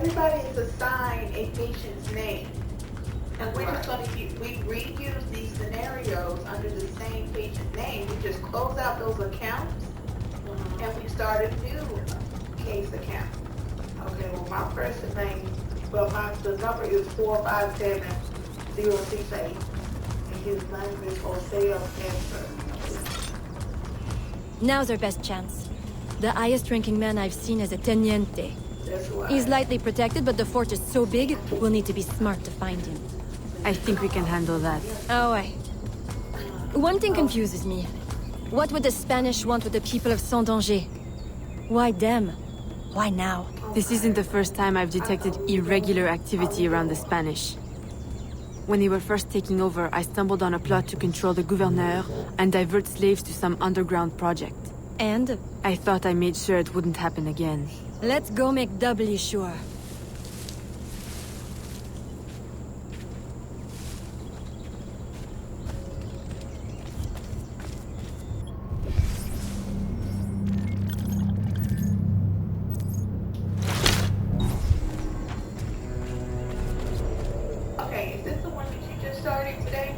everybody is assigned a patient's name. And we're just gonna we reuse these scenarios under the same patient name. We just close out those accounts and we start a new case account. Okay, well my person name, the number is 457068. And his name is Oseo Cancer. Now's our best chance. The highest ranking man I've seen is a teniente. That's right. He's lightly protected, but the fort is so big, we'll need to be smart to find him. I think we can handle that. Oh, aye. One thing confuses me. What would the Spanish want with the people of Saint-Danger? Why them? Why now? This isn't the first time I've detected irregular activity around the Spanish. When they were first taking over, I stumbled on a plot to control the gouverneur and divert slaves to some underground project. And? I thought I made sure it wouldn't happen again. Let's go make doubly sure. Okay, is this the one that you just started today?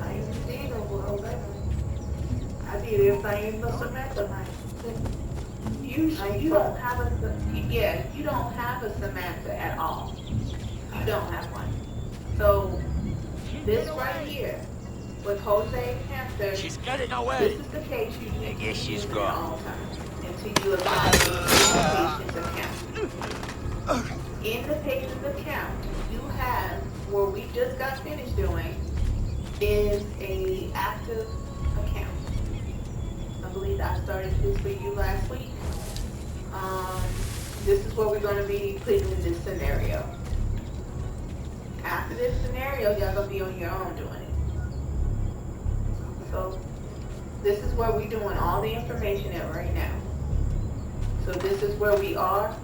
I ain't seen no world ever. I did everything in the Samantha night. You don't have a you don't have a Samantha at all. You don't have one. So this right here with Jose Cancer, She's getting away. this is the case you need to guess she's use at gone. all times until you apply the patient's account. In the patient's account, you have what we just got finished doing is a active account. I believe I started this for you last week. This is what we're going to be putting in this scenario. After this scenario, y'all going to be on your own doing it. So this is where we're doing all the information at right now. So this is where we are,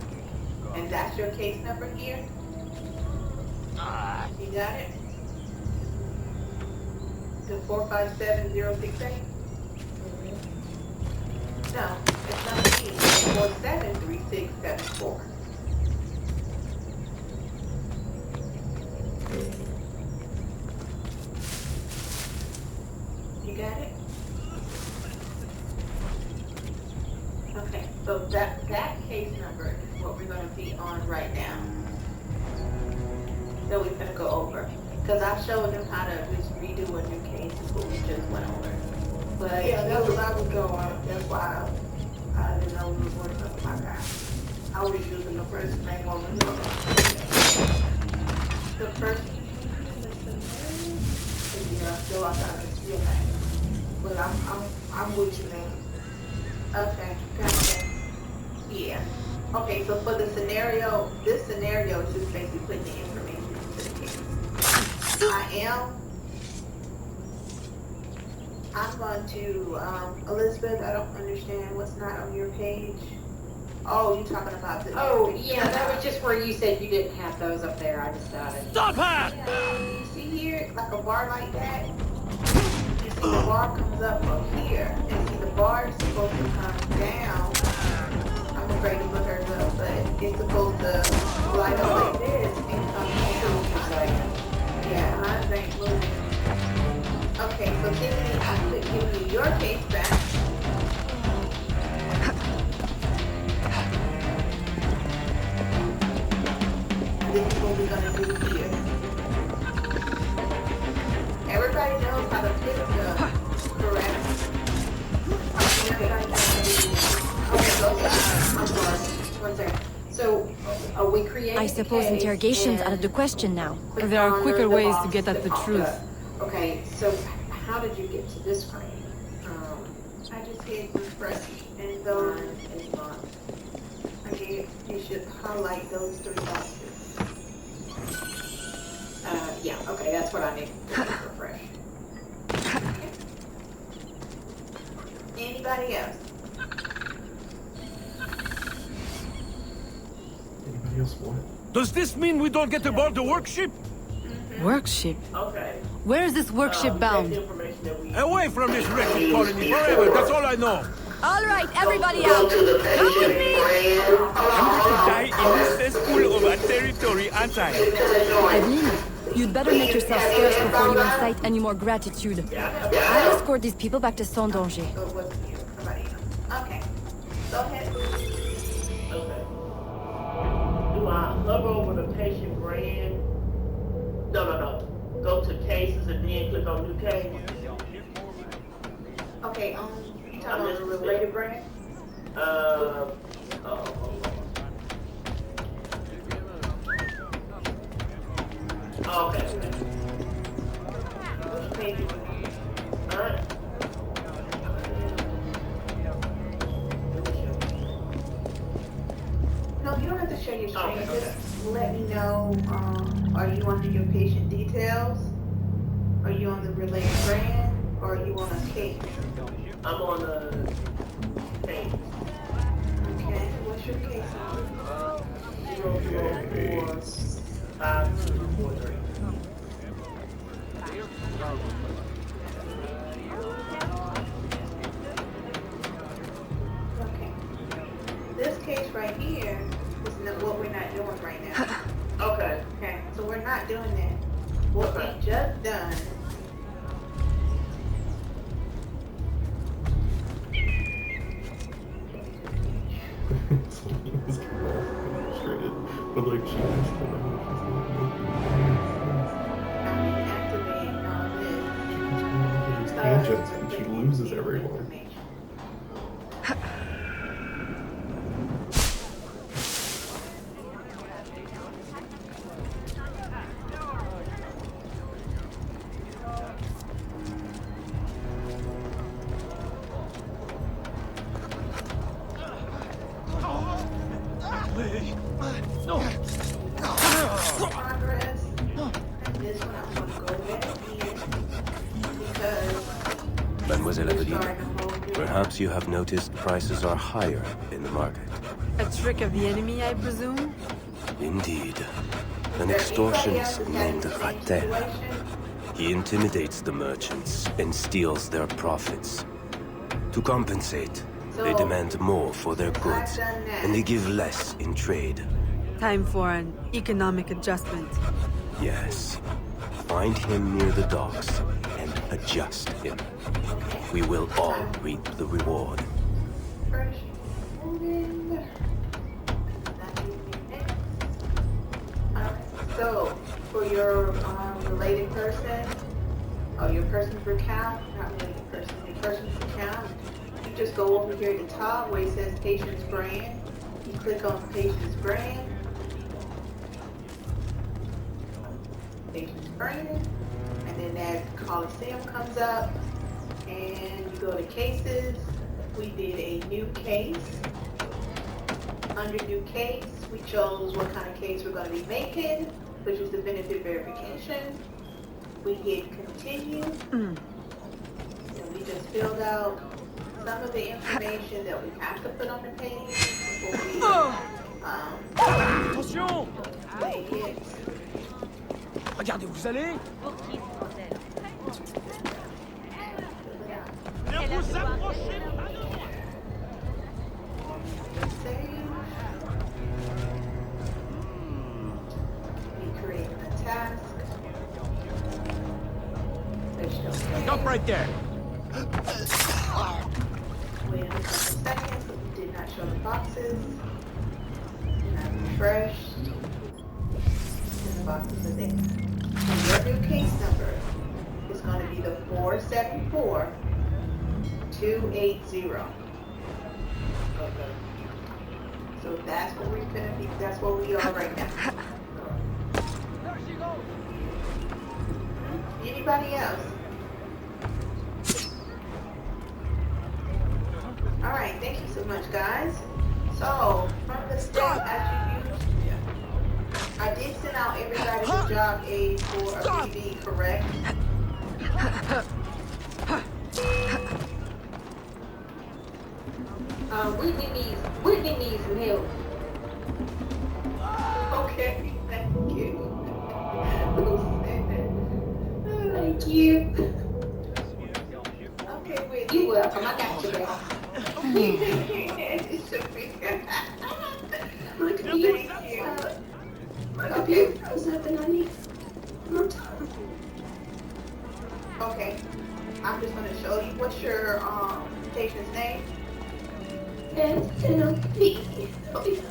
and that's your case number here. You got it? The 457068? No, it's not me. It's 473674. You got it? Okay, so that case number is what we're going to be on right now. That we're going to go over. Because I showed them how to just redo a new case is what we just went over. But yeah, that's what I was going. That's why I didn't know we was working on my guy. I was using the first name on the note. The first yeah, so I thought it's your name. But I'm with you now. Okay, gotcha. Yeah. Okay, so for the scenario, this scenario is just basically putting the information into the case. I'm going to, Elizabeth, I don't understand what's not on your page. Oh, you're talking about the... Oh, yeah, that was just where you said you didn't have those up there. I decided. Stop her! Yeah, you see here, like a bar like that? You see the bar comes up here, and see the bar is supposed to come down. I'm afraid to look her up, but it's supposed to light up like this and come down. Yeah, mine ain't moving. Okay, so Tiffany, I'm going to give you your case back. This is what we're going to do here. Everybody knows how to flip the correct. Everybody knows how to do. Okay, go I'm sorry. One second. So, are we creating I suppose interrogation's out of the question now. There are quicker ways to get at the truth. Okay, so how did you get to this screen? I just hit refresh and go It's not. again. You should highlight those three boxes. Yeah, okay, that's what I need to refresh. Anybody else? Anybody else want it? Does this mean we don't get aboard the workship? Workship? Okay. Where is this workship bound? Information that we Away from this wretched colony forever, that's all I know. All right, everybody Go out. to the Come with patient me. brand. I'm going to die in this cesspool of a territory, aren't I? Aveline, you'd better make yourself scarce before you incite any more gratitude. I'll escort these people back to Saint Danger. So it wasn't you, somebody else. Okay. Go ahead. Okay. Do I hover over the patient brand? No. Go to cases and then click on new case. Okay, you talking about the related brand? Oh. Okay. Which page is it? Alright. No, you don't have to share your screen. Okay. Just let me know, are you under your patient details? Are you on the related brand? Or are you on a case? I'm on the page. Okay, what's your case number? 004 5243. Okay. This case right here is what we're not doing right now. Okay. Okay, so we're not doing that. What we just done. But like she was Activating all this. these tangents and she loses everyone. Progress. And this one I'm gonna go back in because Mademoiselle we're Aveline, starting a whole new. perhaps you have noticed prices are higher in the market. A trick of the enemy, I presume? Indeed. An Is there anybody else extortionist that's having named the same Ratel. situation? He intimidates the merchants and steals their profits. To compensate, they So, demand more for their goods, done that. and they give less in trade. Time for an economic adjustment. Yes. Find him near the docks and adjust him. We will all reap the reward. Fresh moving. Alright, so for your related person, or your person's recount, not related person, your person's recount, you just go over here at the top where it says patient's brand. You click on patient's brand. Patient's brand. And then that Coliseum comes up. And you go to cases. We did a new case. Under new case, we chose what kind of case we're going to be making, which is the benefit verification. We hit continue. And we just filled out some of the information that we have to put on the page before we Attention! make it. Regardez où vous allez! Fill it out. Ne vous approchez pas! Save. We create a task. Stop right there! Wait a couple seconds, but we did not show the boxes. And I refreshed. And the boxes are there. And your new case number is going to be the 474-280. Okay. So that's what we're gonna be. That's what we are right now. Anybody else? All right. Thank you so much, guys. So from the step as you used, I did send out everybody the job aid for a BB, correct? Whitney needs some help. Okay. Thank you. Who said that? Thank you. Okay, wait. You welcome. I got you back. It should be. Look at you. Look at you. There's nothing I need. More time. Okay. I'm just gonna show you what's your patient's name. S-N-O-P. Oh, yeah.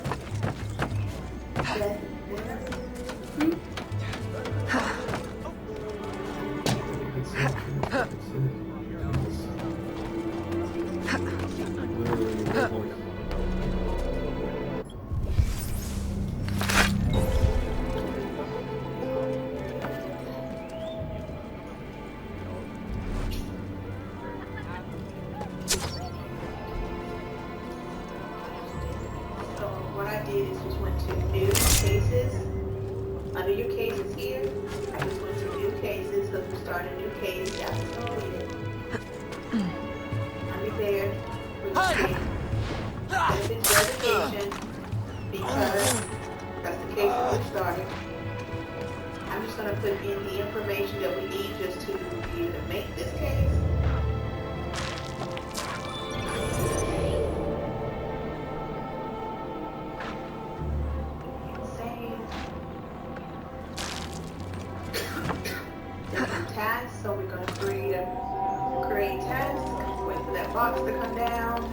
So what I did is just went to new cases. Under your cases here, I just went to new cases because we started a new case. That's completed. Under there, we did benefits verification because that's the case that we started. I'm just going to put in the information that we need just to be able to make this case. Task, so we're going to create task, wait for that box to come down.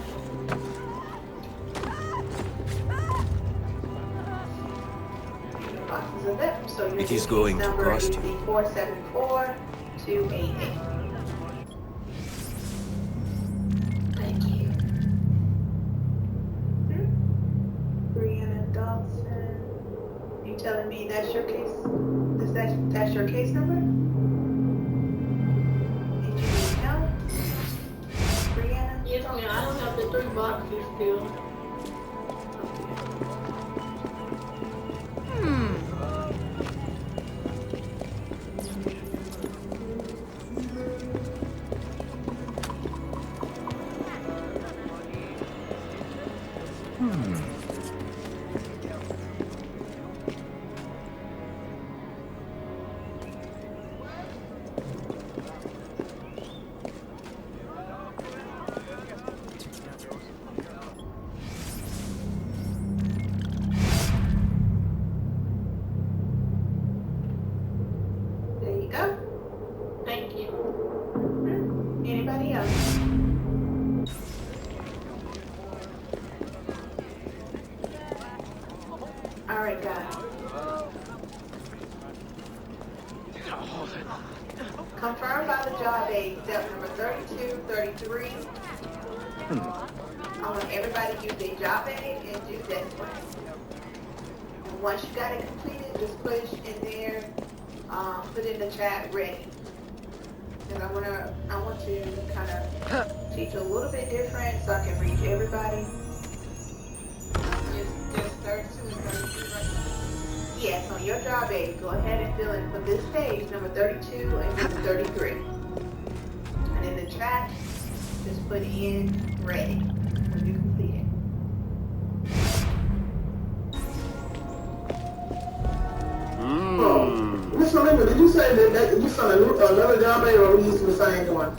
The boxes are there, so your It is going to number cost is you. the 474288. Thank you. Brianna Dawson. You telling me that's your case? That's your case number? Did you need help? Brianna? Yes, I mean, I don't have the 3 boxes still. There you go. Thank you. Anybody else? Alright, guys. Confirmed by the job aid, step number 32, 33. I want everybody to use their job aid and do this one. And once you got it completed, just push in there, put in the chat ready. And I want to kind of teach a little bit different so I can reach everybody. Just 32 and 33 right now. Yes, on your job aid, go ahead and fill in for this page, number 32 and number 33. And in the chat, just put in ready when you complete it. Mr. Lincoln, did you say that you saw another job aid or are we using the same one?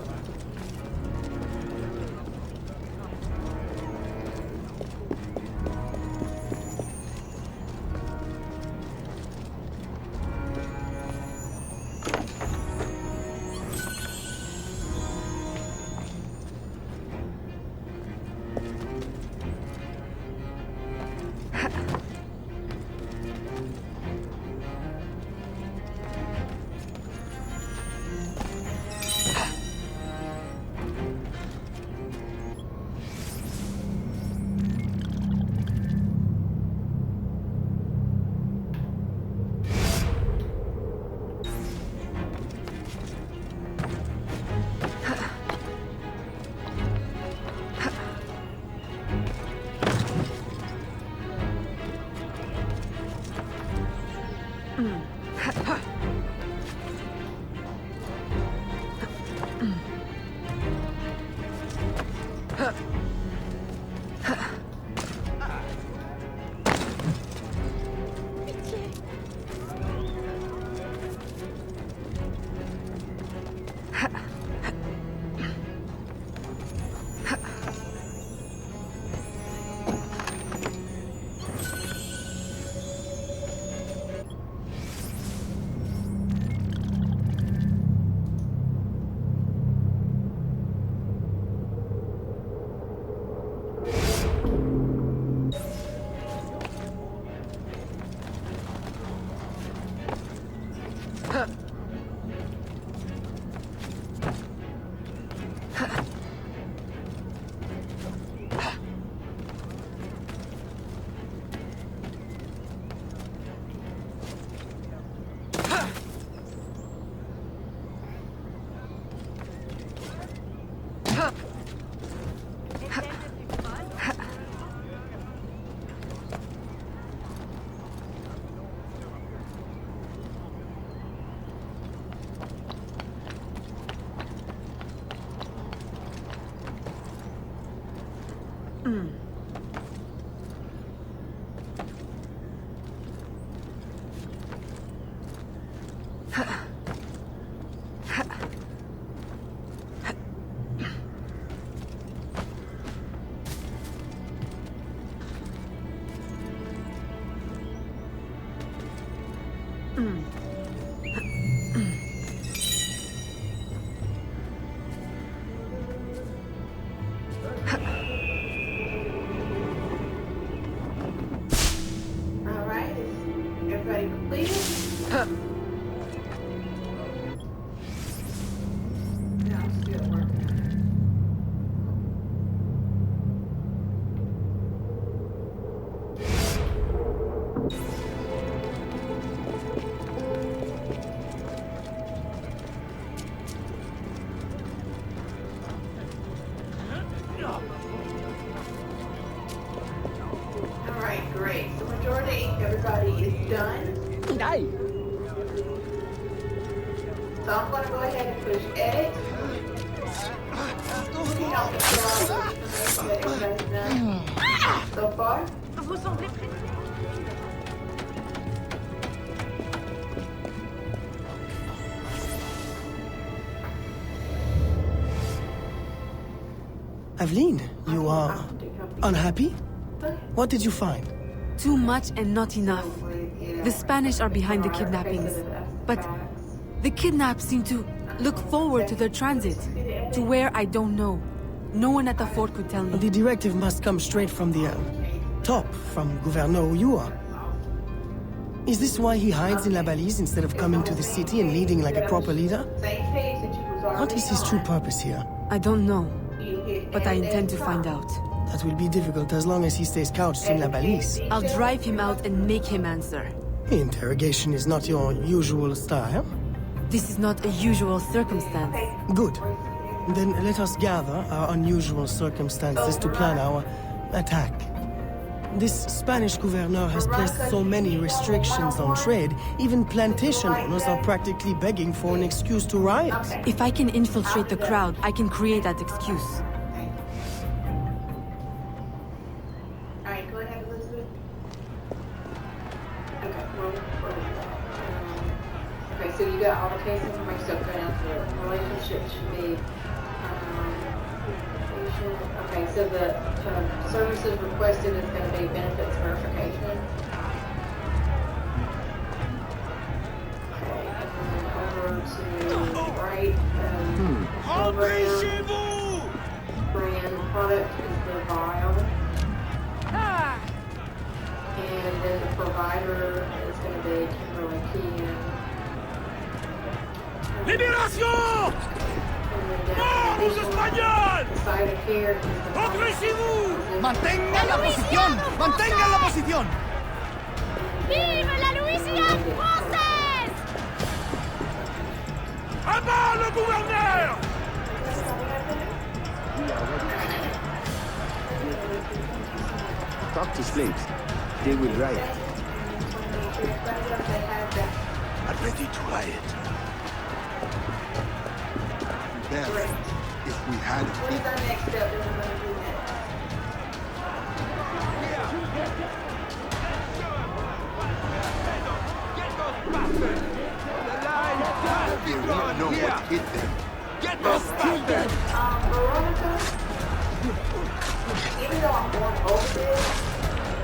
Yeah, I'm still working on it. Alright, great. So majority, everybody is done. So I'm going to go ahead and push edit. Can you help me put all the information that everybody's done so far? Vous semblez prêt. Aveline, you are unhappy? What did you find? Too much and not enough. The Spanish are behind the kidnappings, but the kidnapped seem to look forward to their transit, to where I don't know. No one at the fort could tell me. The directive must come straight from the top, from Gouverneur Uyua. Is this why he hides in La Balise instead of coming to the city and leading like a proper leader? What is his true purpose here? I don't know, but I intend to find out. That will be difficult as long as he stays couched in La Balise. I'll drive him out and make him answer. Interrogation is not your usual style. This is not a usual circumstance. Good. Then let us gather our unusual circumstances to plan our attack. This Spanish gouverneur has placed so many restrictions on trade, even plantation owners are practically begging for an excuse to riot. If I can infiltrate the crowd, I can create that excuse. Alright, go ahead, Elizabeth. Okay, okay, so you got all the case information, so go down to the relationship should be, okay, so the services requested is going to be benefits verification. Okay, and then over to right, brand product is the vial. And then the provider is going to be Kimberly Keegan. Libération! ¡Mort aux Espagnols! The site of care is the Entrez chez vous! ¡Mantengan la posición! ¡Mantengan la posición! Vive la Louisiane française! À bas le gouverneur! Talk to slaves. They will riot. I'm ready to riot. Best if we had What is our next step that we're going to do next? They really know what hit them. Get those bastards! Veronica, even though I'm going over this,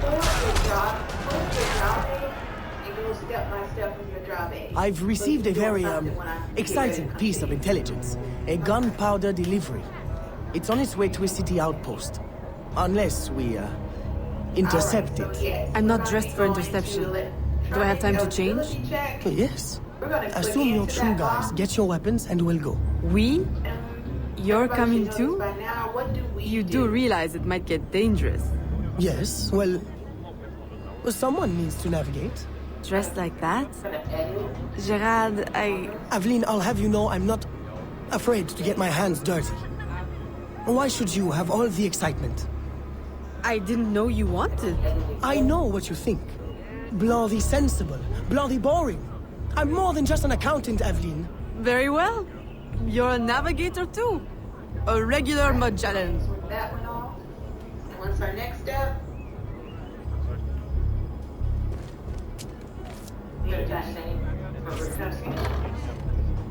pull up your job aid, and go step by step with your job aid. I've received a very, exciting piece of intelligence. A gunpowder delivery. It's on its way to a city outpost. Unless we, intercept it. I'm not dressed for interception. Do I have time to change? Oh, yes. Assume you're true guys. Get your weapons and we'll go. We? You're coming too? You do realize it might get dangerous. Yes, well, someone needs to navigate. Dressed like that? Gerard, Aveline, I'll have you know I'm not afraid to get my hands dirty. Why should you have all the excitement? I didn't know you wanted. I know what you think. Bloody sensible, bloody boring. I'm more than just an accountant, Aveline. Very well. You're a navigator too. A regular Magellan. That one off. And what's our next step?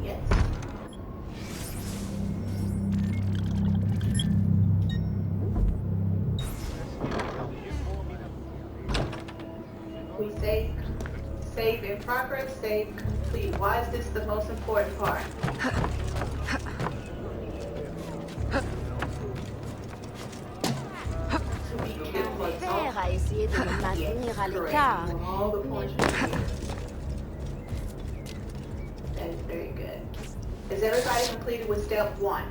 Yes. We save in progress, save complete. Why is this the most important part? Père a essayé de me maintenir à l'écart. That is very good. Is everybody completed with step 1?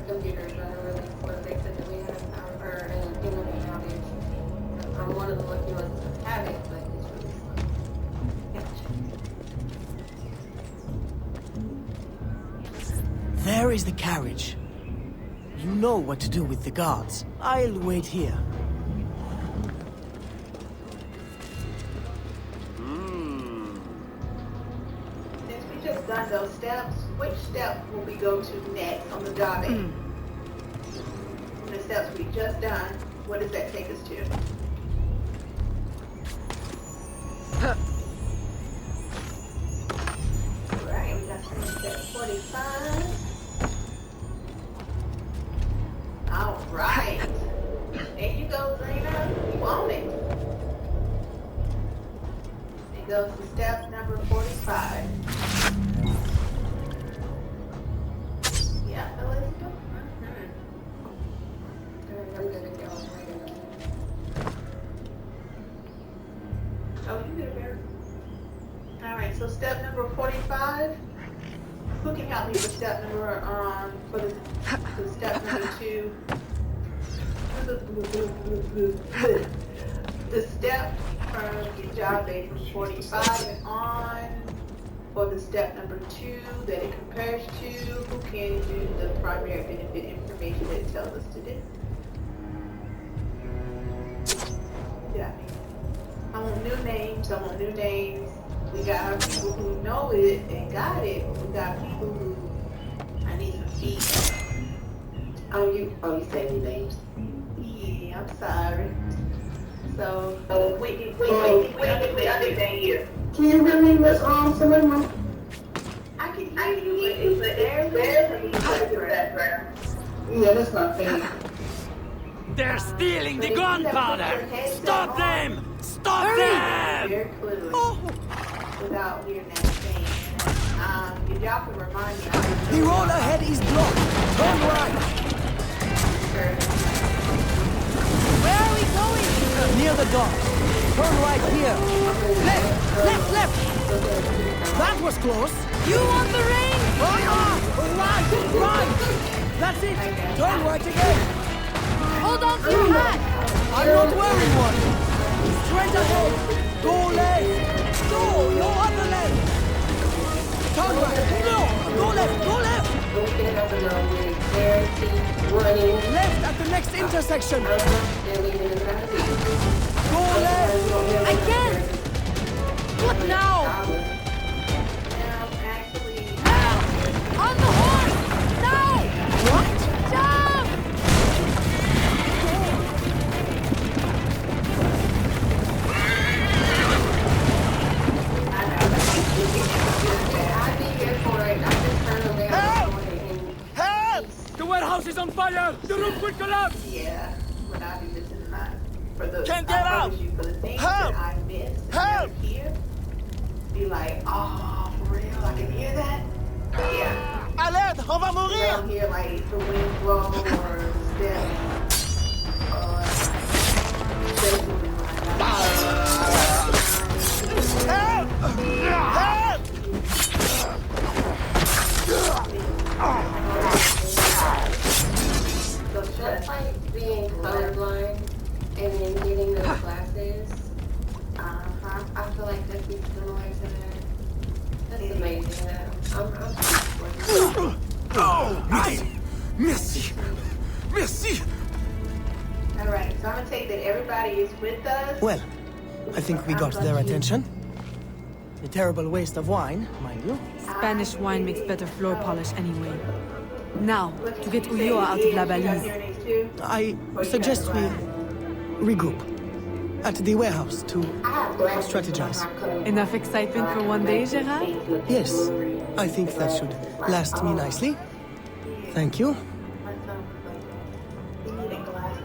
Computers are really what they said that we have or an internet outage. I'm one of the lucky ones that have it, but it's really slow. There is the carriage. You know what to do with the guards. I'll wait here. Since we just done those steps, which step will we go to next on the job aid? The steps we just done, what does that take us to? Alright, we got step 45. Alright. There you go, Zena. You own it. It goes to step number 45. Yeah, Elizabeth? I'm gonna go. Oh, you did it, Mary. Alright, so step number 45. Who can help me with step number, for step number 2? The step from your job day from 45 and on, for the step number 2 that it compares to, who can do the primary benefit information that it tells us to do? Yeah. I want new names, We got people who know it and got it, but we got people who, I need some feedback. You said your names. Yeah, I'm sorry. So, wait, understand you. Can you hear me, Miss Selena? I can hear you, but it's barely background. Yeah, that's not fair. They're stealing the gunpowder! Stop them! Stop them! Very clearly. Without hearing that thing. If y'all can remind me. The road ahead is blocked. Turn right. Where are we going? Near the dock. Turn right here. Left. That was close. You want the rain? Right. That's it. Turn right again. Hold on to your hat. I'm not wearing one. Straight ahead. Go left. No, your other leg. Turn right. No, go left. Left at the next intersection. Go left. I can't. What now? Actually, On the horse! Now! What? Jump! I'd be here for it. I just turned around. Help! The warehouse is on fire! The roof will collapse! yeah, when I be missing mine. For the, Can't get I out. promise you, for the things Help. that I missed Help. here, be like, oh, for real, I can hear that? Yeah. Alerte, on va You mourir! don't hear like the wind blow or step or Help! Help! That's like being colorblind and then getting those glasses. I feel like that'd be similar to that. That's amazing though. Oh, merci. Alright, so I'm gonna take that everybody is with us. Well, I think we got their attention. A terrible waste of wine, mind you. Spanish wine makes better floor polish anyway. Now, to get Ulloa out of La Balise. I suggest we regroup at the warehouse to strategize. Enough excitement for one day, Gerard? Yes, I think that should last me nicely. Thank you. He needed glasses.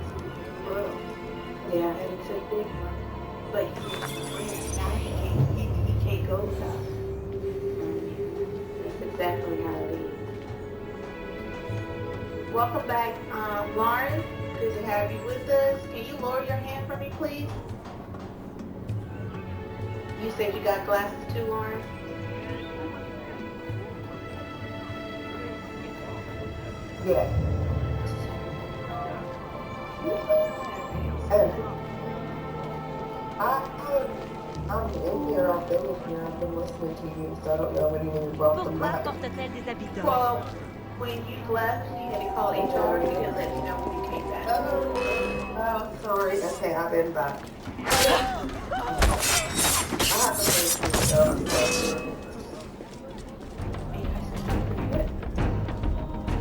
Yeah, and it's a big one. But he can't go without. That's exactly how it is. Welcome back, Lauren. Good to have you with us. Can you lower your hand for me, please? You said you got glasses too, Lauren? Yeah. I'm in here, I've been in here, I've been listening to you, so I don't know what you mean, welcome back. Well, when you left, you had to call HR and let me know when you came back. Oh, sorry. Okay, I've been back. I have to finish this stuff.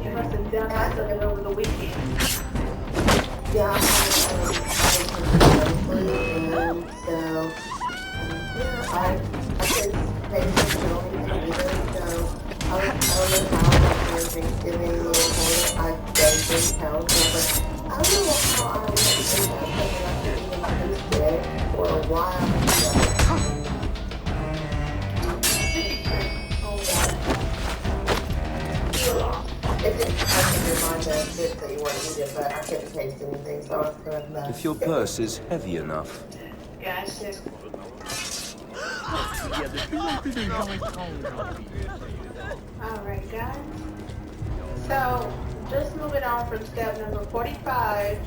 You must have done something over the weekend. Yeah, and so, yeah, I couldn't pay attention to anything either, so I don't know how for Thanksgiving or I didn't tell, but I don't know how I was thinking about something I couldn't even taste it for a while. It didn't touch in your mind that bit that you wanted to eat it, but I couldn't taste anything, so I was kind of mad. If your purse is heavy enough. Gotcha. Alright, guys. So, just moving on from step number 45.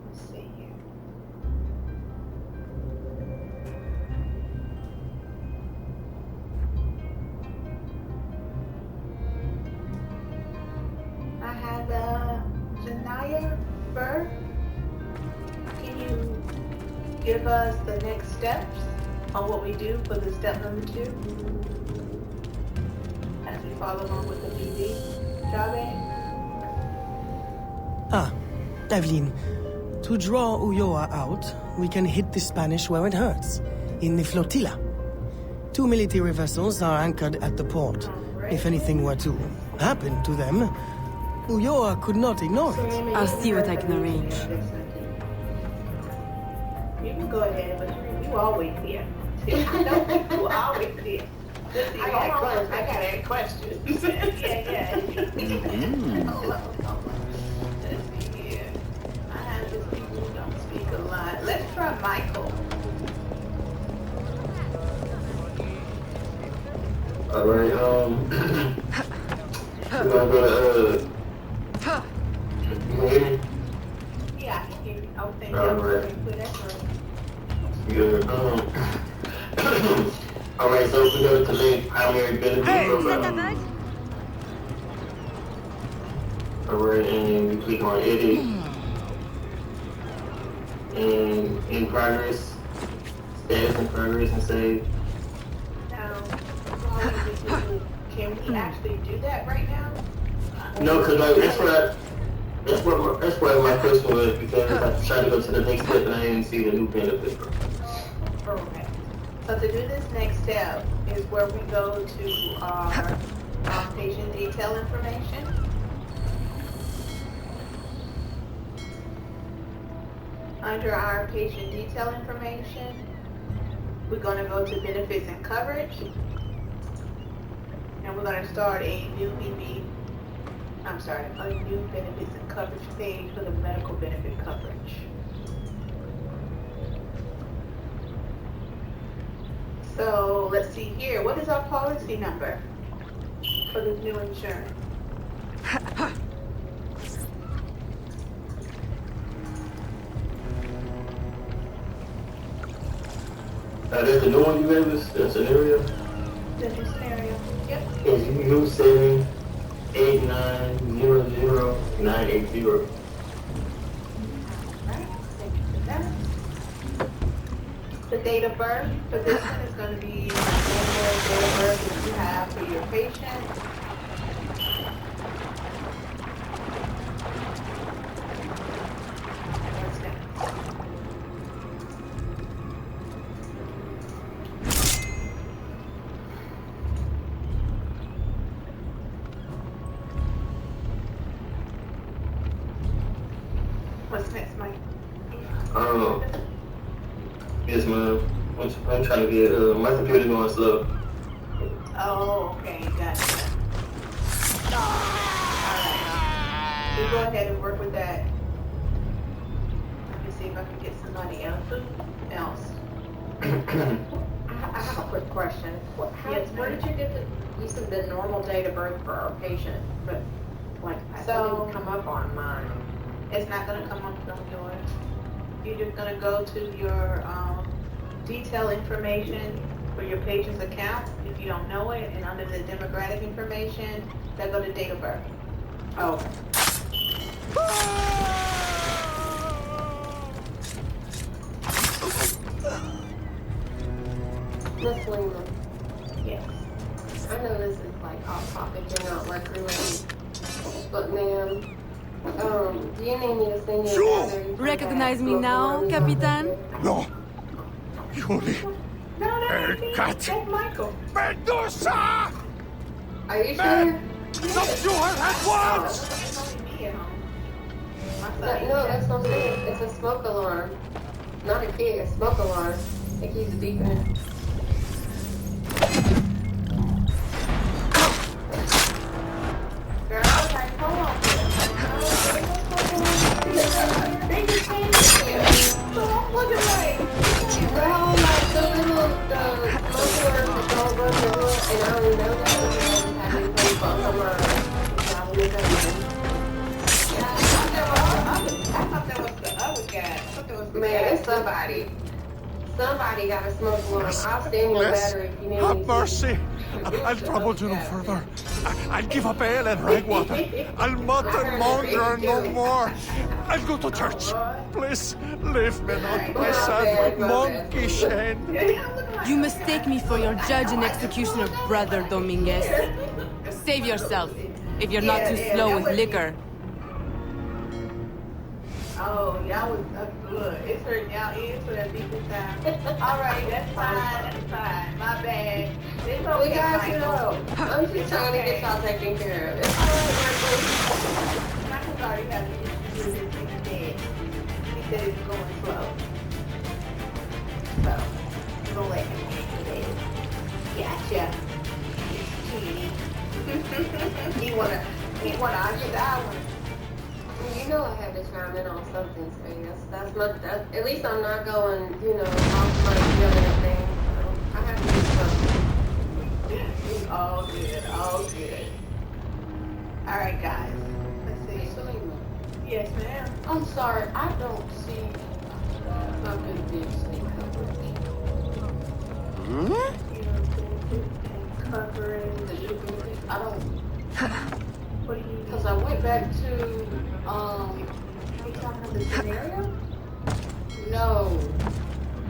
Let's see here. I have Janaya Burr. Can you give us the next steps on what we do for the step number 2? As we follow along with the BD job aid? Ah, Aveline. To draw Ulloa out, we can hit the Spanish where it hurts, in the flotilla. 2 military vessels are anchored at the port. If anything were to happen to them, Ulloa could not ignore it. I'll see what I can arrange. You can go ahead, but you always here. I know you always here. I got questions. Yeah. Let's see here. I have just people who don't speak a lot. Let's try Michael. Alright, we're gonna go to, you can hear me? Yeah, I can hear you. I was thinking Alright. Good. Alright, so we're going to link primary benefit program. Alright, and we click on edit. And in progress, status in progress, and save. Now, can we actually do that right now? No, because like, that's where my question was, because I tried to go to the next step and I didn't see the new benefit program. Okay. So to do this next step is where we go to our patient detail information. Under our patient detail information, we're going to go to benefits and coverage. And we're going to start a new benefits and coverage page for the medical benefit coverage. So let's see here. What is our policy number for this new insurance? That's the new one you gave us, the scenario? The new scenario. Yep. Is U789000980. Alright, thank you for that. The date of birth for this one is going to be the date of birth that you have for your patient. What's next? What's next, Mike? Yes, ma'am. I'm trying to get, my computer's going slow. Oh, okay, gotcha. We go ahead and work with that. Let me see if I can get somebody else. I have a quick question. Where did you get you said the normal date of birth for our patient, but like, So- it didn't come up on mine. It's not going to come up on yours. You're just going to go to your detail information for your patient's account if you don't know it, and under the demographic information, that go to date of birth. Oh. Miss Lima. Yes. I know this is like off topic and not like related, but ma'am, do you need me to send you a battery? Recognize me now, Capitan? No. Julie. No, Cat. that's Michael. Medusa! Are you sure? Subdue her at once! No, that's what I'm saying. It's a smoke alarm. Not a kid, a smoke alarm. It keeps beeping. Girl, like, hold on. They just came here. So I'm looking like, Well, like the little smoke alarm that's all above the door, and I only know that because I have been playing smoke alarm. I thought that was the other guy. I thought that was the Man, guy. it's somebody. Somebody got a smoke alarm. I'll stand your battery if you need me Have to. mercy. I'll trouble you no further. I'll give up ale and rag water. I'll mutt and maunder no more. I'll go to church. Please, leave me not my sad monkey Shane. You mistake me for your judge and executioner, Brother Dominguez. Save yourself, if you're not too slow with liquor. Oh, y'all was good. It's hurting y'all ears for that beeping sound. All right, that's fine. That's fine. My bad. It's okay, We got you Michael. know. I'm just trying to get y'all taken care of. It's Michael's already having issues with his big dead. He said it's going slow. So, we're gonna let him handle it. Gotcha. He wanna occupy one. You know I had to chime in on something, so that's at least I'm not going, off my feeling thing. So I have to do something. It's all good, all good. Alright guys, let's see. Selena. Yes ma'am. I'm sorry, I don't see fucking big snake coverage. Covering The I don't, what do you mean? because I went back to, You talking about the scenario? no,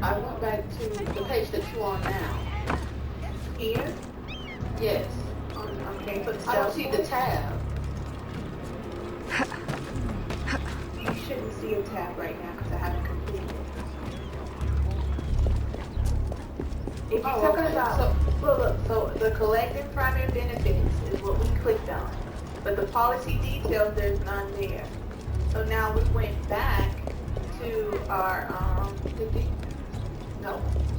I went back to the page that you're on now. Here? Yes. Okay, but I don't see the tab. You shouldn't see a tab right now because I haven't completed it. If you're talking about, so the collective primary benefits is what we clicked on, but the policy details, there's none there. So now we went back to our,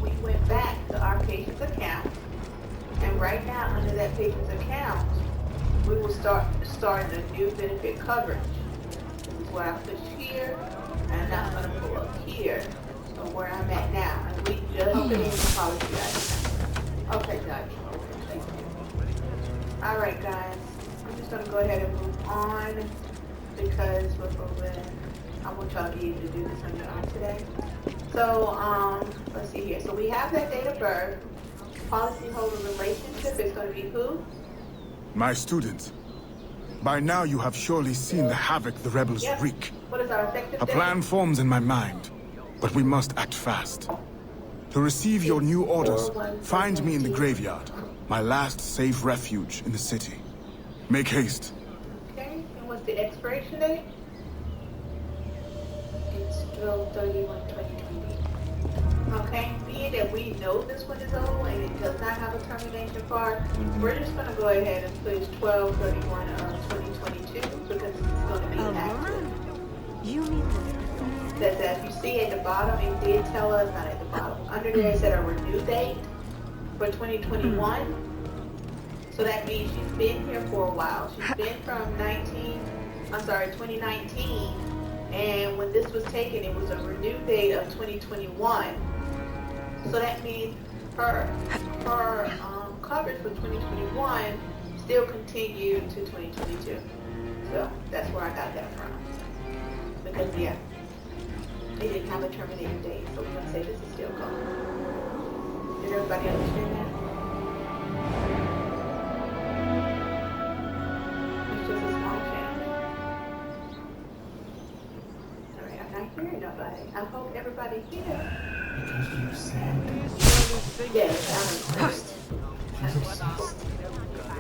we went back to our patient's account, and right now under that patient's account, we will start a new benefit coverage. This is where I push here, and now I'm gonna pull up here, so where I'm at now, and we just put in the policy item. Okay, gotcha. Okay, thank you. All right, guys, I'm just gonna go ahead and move on because we're moving. I want y'all to be able to do this on your own today. So, let's see here. So we have that date of birth. Policyholder relationship is gonna be who? My student. By now you have surely seen the havoc the rebels Yep. wreak. What is our effective A date? plan forms in my mind, but we must act fast. To receive your new orders, find me in the graveyard, my last safe refuge in the city. Make haste. Okay, and what's the expiration date? It's 12/31/2020. Okay, being that we know this one is old and it does not have a termination part, we're just gonna go ahead and push 12/31/2022 because it's gonna be active. You mean That as you see at the bottom, it did tell us, not at the bottom, under there it said a renew date for 2021. So that means she's been here for a while. She's been from 2019, and when this was taken, it was a renewed date of 2021. So that means her coverage for 2021 still continued to 2022. So that's where I got that from. Because yeah, they didn't have a terminating date, so we're gonna say this is still going. Did everybody understand that? It's just a small change. Alright, I'm not hearing nobody. I hope everybody here. Because you said. Yes, I'm first.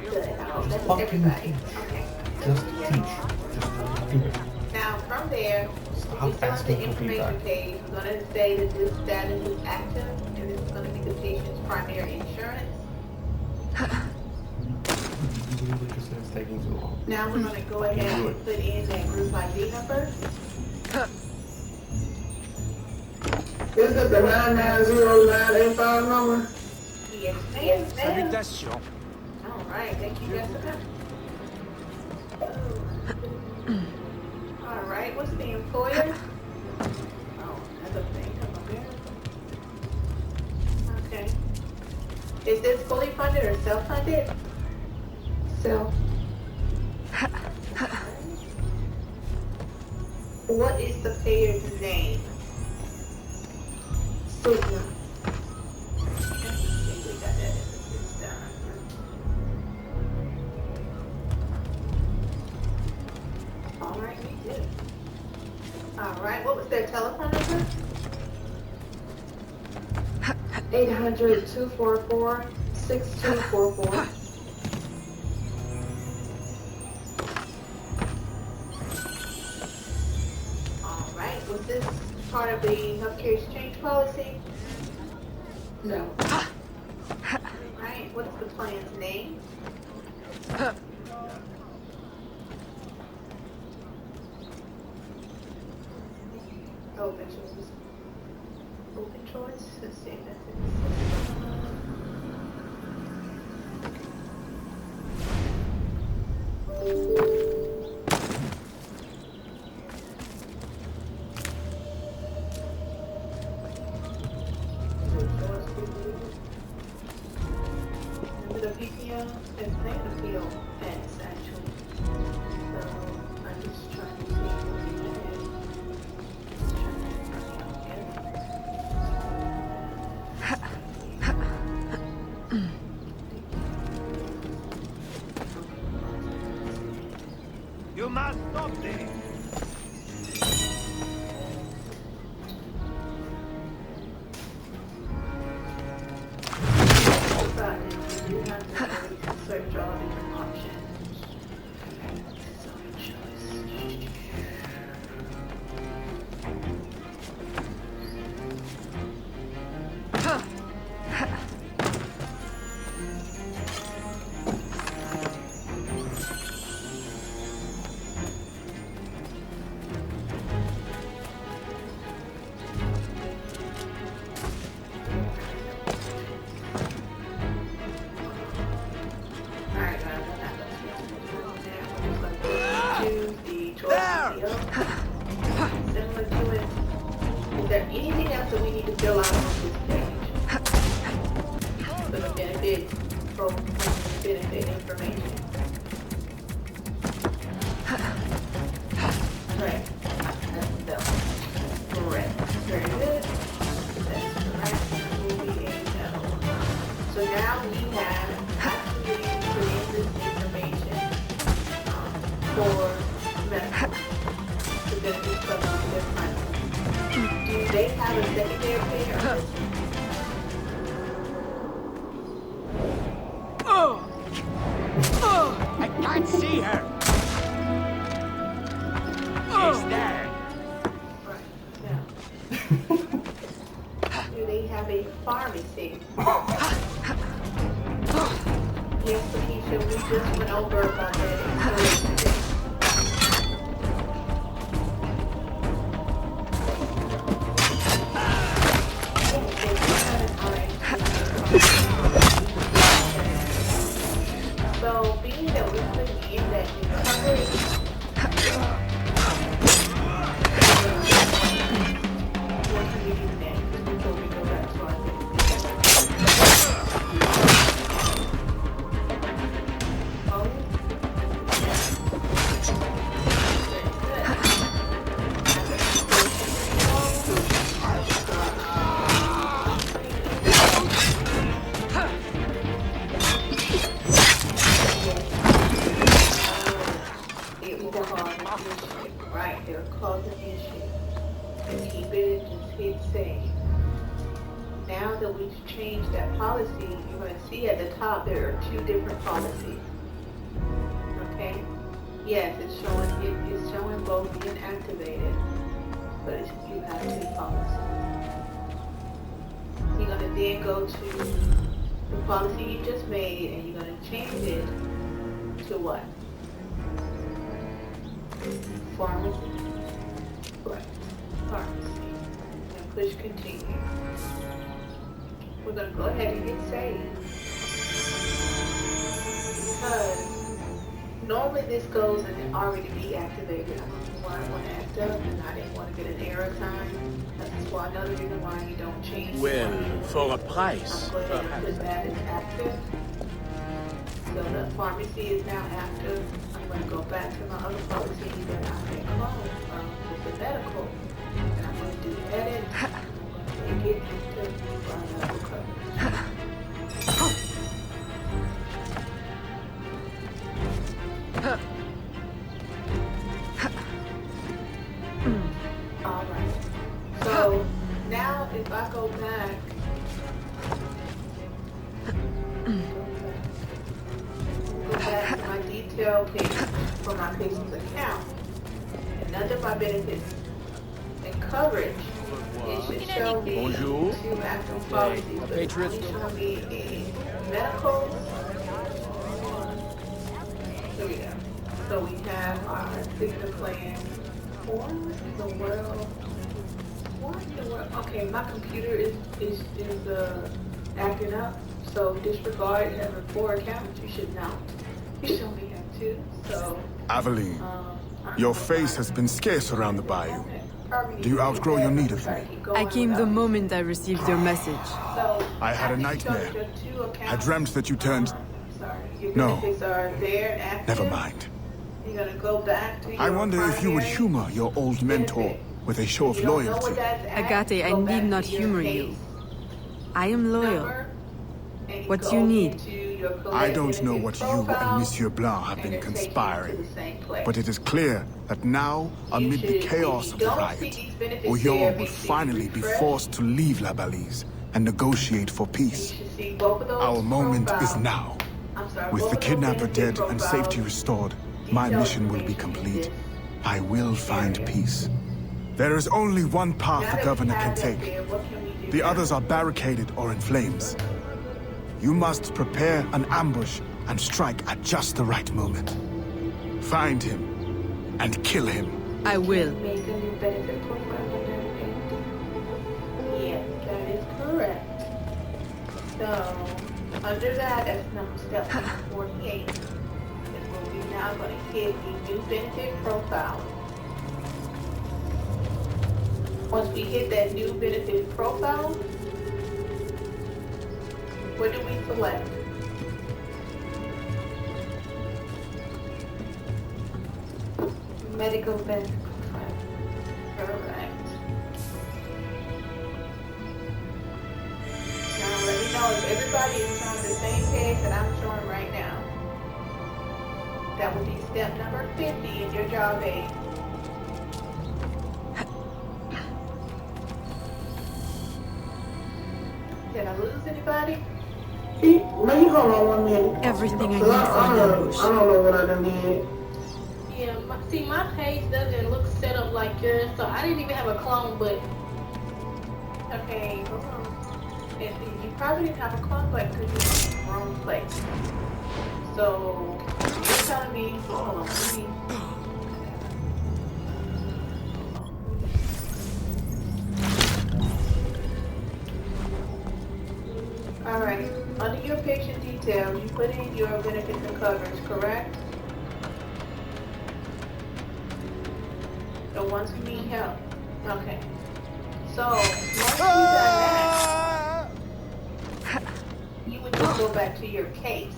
Good. I hope that's everybody. Okay. Just teach. Now from there, we still on the information page. We're going to say that this status is active, and this is going to be the patient's primary insurance. It's taking too long. Now we're going to go ahead and put in that group ID number. Is that the 990-985 number? Yes, ma'am. Salutations. All right, thank you, Jessica. All right, what's the employer? Oh, that's a thing. Okay. Is this fully funded or self-funded? Self. What is the payer's name? Sigma. Alright, we did. Alright, what was their telephone number? 800-244-6244. Alright, was this part of the healthcare exchange policy? No. Alright, what is the plan's name? Open choice. Open choice? Let's see, that's it. The PPO is an appeal pass, actually. So I'm just trying to see what we can do. You must stop this. You have to search all different options. Similar to it. Is there anything else that we need to fill out on this page? For the benefit, for benefit information. Correct. That's correct. Very good. That's correct. That will be a no. So now we have actually put in this information for medical. Do they have a secondary payer? I can't see her. She's there. Right. Yeah. Do they have a pharmacy? Yes, Lakeisha, we just went over about that. now that we've changed that policy, you're going to see at the top there are two different policies. Okay? Yes, it's showing both being activated, but you have two policies. You're going to then go to the policy you just made, and you're going to change it to what? Pharmacy. Right. Pharmacy. And push continue. We're going to go ahead and hit save. Because normally this goes and it already deactivated. I don't know why I want to act up and I didn't want to get an error time. That's why another reason why you don't change it. Well, for a price, I'm going to put that as active. So the pharmacy is now active. I'm going to go back to my other pharmacy that I had cloned from with the medical. And I'm going to do edit. I'm going to make it active for medical coverage. Alright. So now if I go back to my detail page for my patient's account, and under my benefits and coverage, it should show me Bonjour. two active policies, but it's only showing me a medical. Here we go. So we have our signature plan. What in the world? What in the world? Okay, my computer is acting up. So disregard having 4 accounts. You should not. You should only have 2. So Aveline, your face has been scarce around the bayou. Do you outgrow your need of me? I came the moment I received your message. I had a nightmare. I dreamt that you turned... No, never mind. You're gonna go back to your I wonder if you would primary humor your old mentor with a show of You don't know what loyalty. that's at, Agate, I go back need not to your humor case you. I am loyal. number, and What go you need. into your collect I don't know benefit what you profile, and Monsieur Blanc have and been it takes you to conspiring, the same place. but it is clear that now, amid the should- chaos if of you the don't riot, see these benefits Oyon there, will make sure you finally be refresh. forced to leave La Balise and negotiate for You peace. should see both of those Our moment is profiles. now. I'm sorry, With both the of those kidnapper benefit dead and profiles, safety restored, my detailed mission will be information complete. in I will find area. peace. There is only one path Now the that we governor can have that take. there, what can we do The now? others are barricaded or in flames. You must prepare an ambush and strike at just the right moment. Find him and kill him. I will. Make a new benefit profile under it. Yes, that is correct. So, under that, that's number step number 48. Is where we're now going to hit the new benefit profile. Once we hit that new benefit profile, what do we select? Medical benefit profile. Correct. Now let me know if everybody is showing the same page that I'm showing right now. That would be step number 50 in your job aid. Did I lose anybody? Man, hold on 1 minute. Everything I need Cause for an ambush. I don't know what I done did. Yeah, see, my page doesn't look set up like yours, so I didn't even have a clone button. Okay, hold on. And you probably didn't have a clone button because you're in the wrong place. So, you're telling me, hold on, let me... Alright, under your patient details, you put in your benefits and coverage, correct? The ones who need help. Okay. So, once you done that, you would just go back to your case.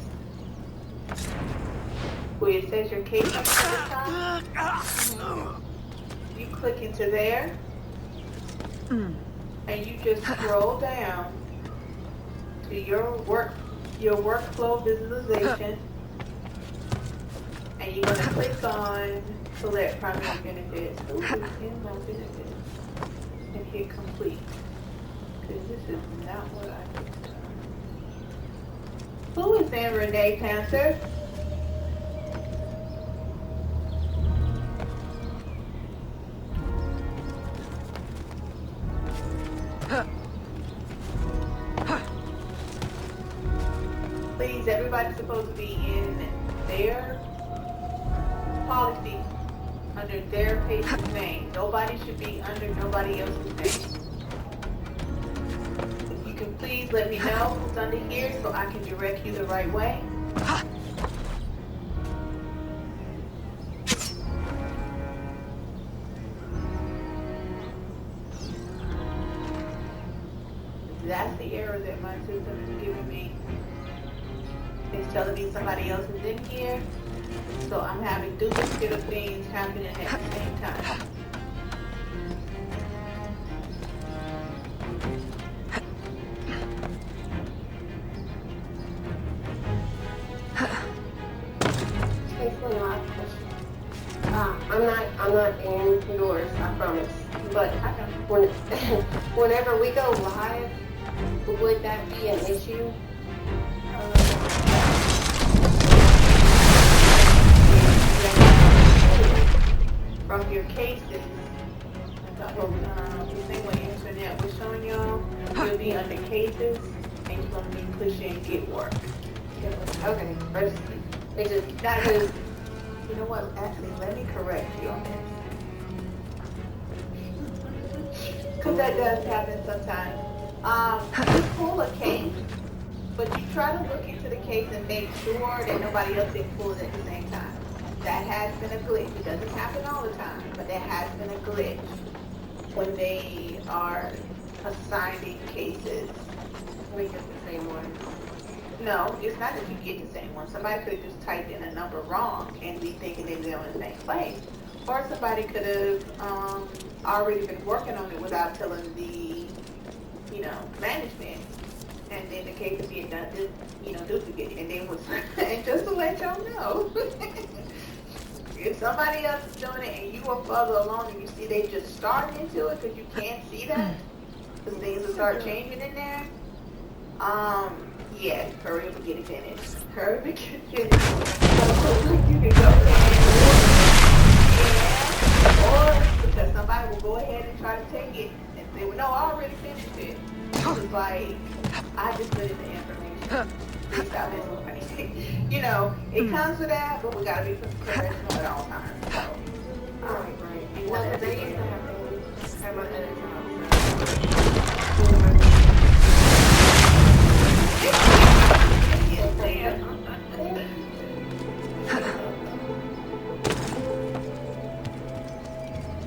Where it says your case up at the top. You click into there. And you just scroll down to your workflow visualization. And you're going to click on select primary benefits. Ooh, in my benefits. And hit complete. Because this is not what saying, Renee Panther. Please, everybody's supposed to be in their policy under their patient's name. Nobody should be under nobody else's name. If you can please let me know who's under here so I can direct you the right way. That's the error that my system is giving me. It's telling me somebody else is in here, so I'm having duplicate of things happening at the same time. I'm not indoors, I promise. But whenever we go live, would that be an issue? From your cases, the same way internet was showing y'all, you'll be under cases and you're going to be pushing get work. Okay, it's just that is, you know what, actually, let me correct you on this. Because that does happen sometimes. You pull a case, but you try to look into the case and make sure that nobody else didn't pull it at the same time. That has been a glitch. It doesn't happen all the time, but there has been a glitch when they are assigning cases. We get the same one. No, it's not that you get the same one. Somebody could have just typed in a number wrong and be thinking they were in the same place. Or somebody could have already been working on it without telling the, management. And then the case is being done, duplicate. And then and just to let y'all know, if somebody else is doing it and you are further along and you see they just started into it because you can't see that, because things will start changing in there, yeah, hurry up and get it finished. Hurry up and get it finished. So you can go ahead or because somebody will go ahead and try to take it and say, well, no, I already finished it. It's like, I just put in the information. Please stop messing with me. It comes with that, but we gotta be professional at all times. So, right. And they used to have things at my other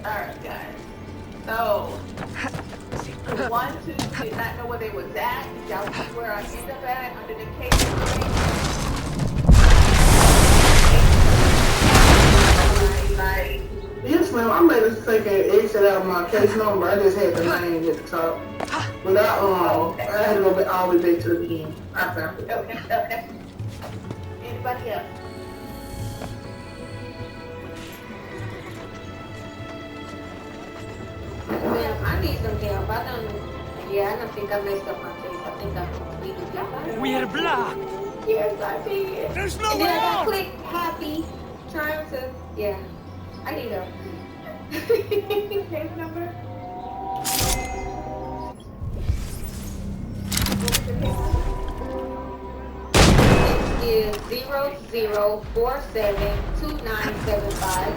Alright, guys. So, the one, two did not know where they was at. Y'all see where I end up at under the case. Yes, ma'am. I made a second exit out of my case number. I just had the name at the top. But I had to go back all the way back to the beginning. I found it. Okay. Anybody else? Ma'am, I need some help. I don't think I messed up my case. I think I completed it. We're blocked. Yes, I did. There's no And way then I out. click happy, trying to, I need help. Case number? It is 00472975.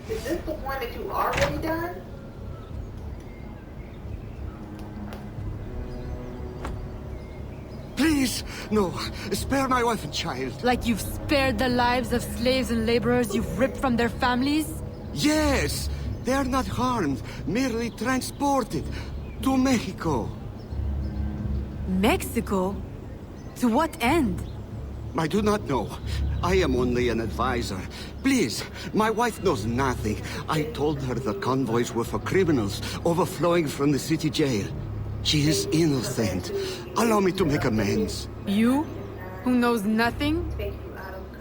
Is this the one that you already done? Please, no. Spare my wife and child. Like you've spared the lives of slaves and laborers you've ripped from their families? Yes. They are not harmed, merely transported to Mexico. Mexico? To what end? I do not know. I am only an advisor. Please, my wife knows nothing. I told her the convoys were for criminals overflowing from the city jail. She is innocent. Allow me to make amends. You? Who knows nothing?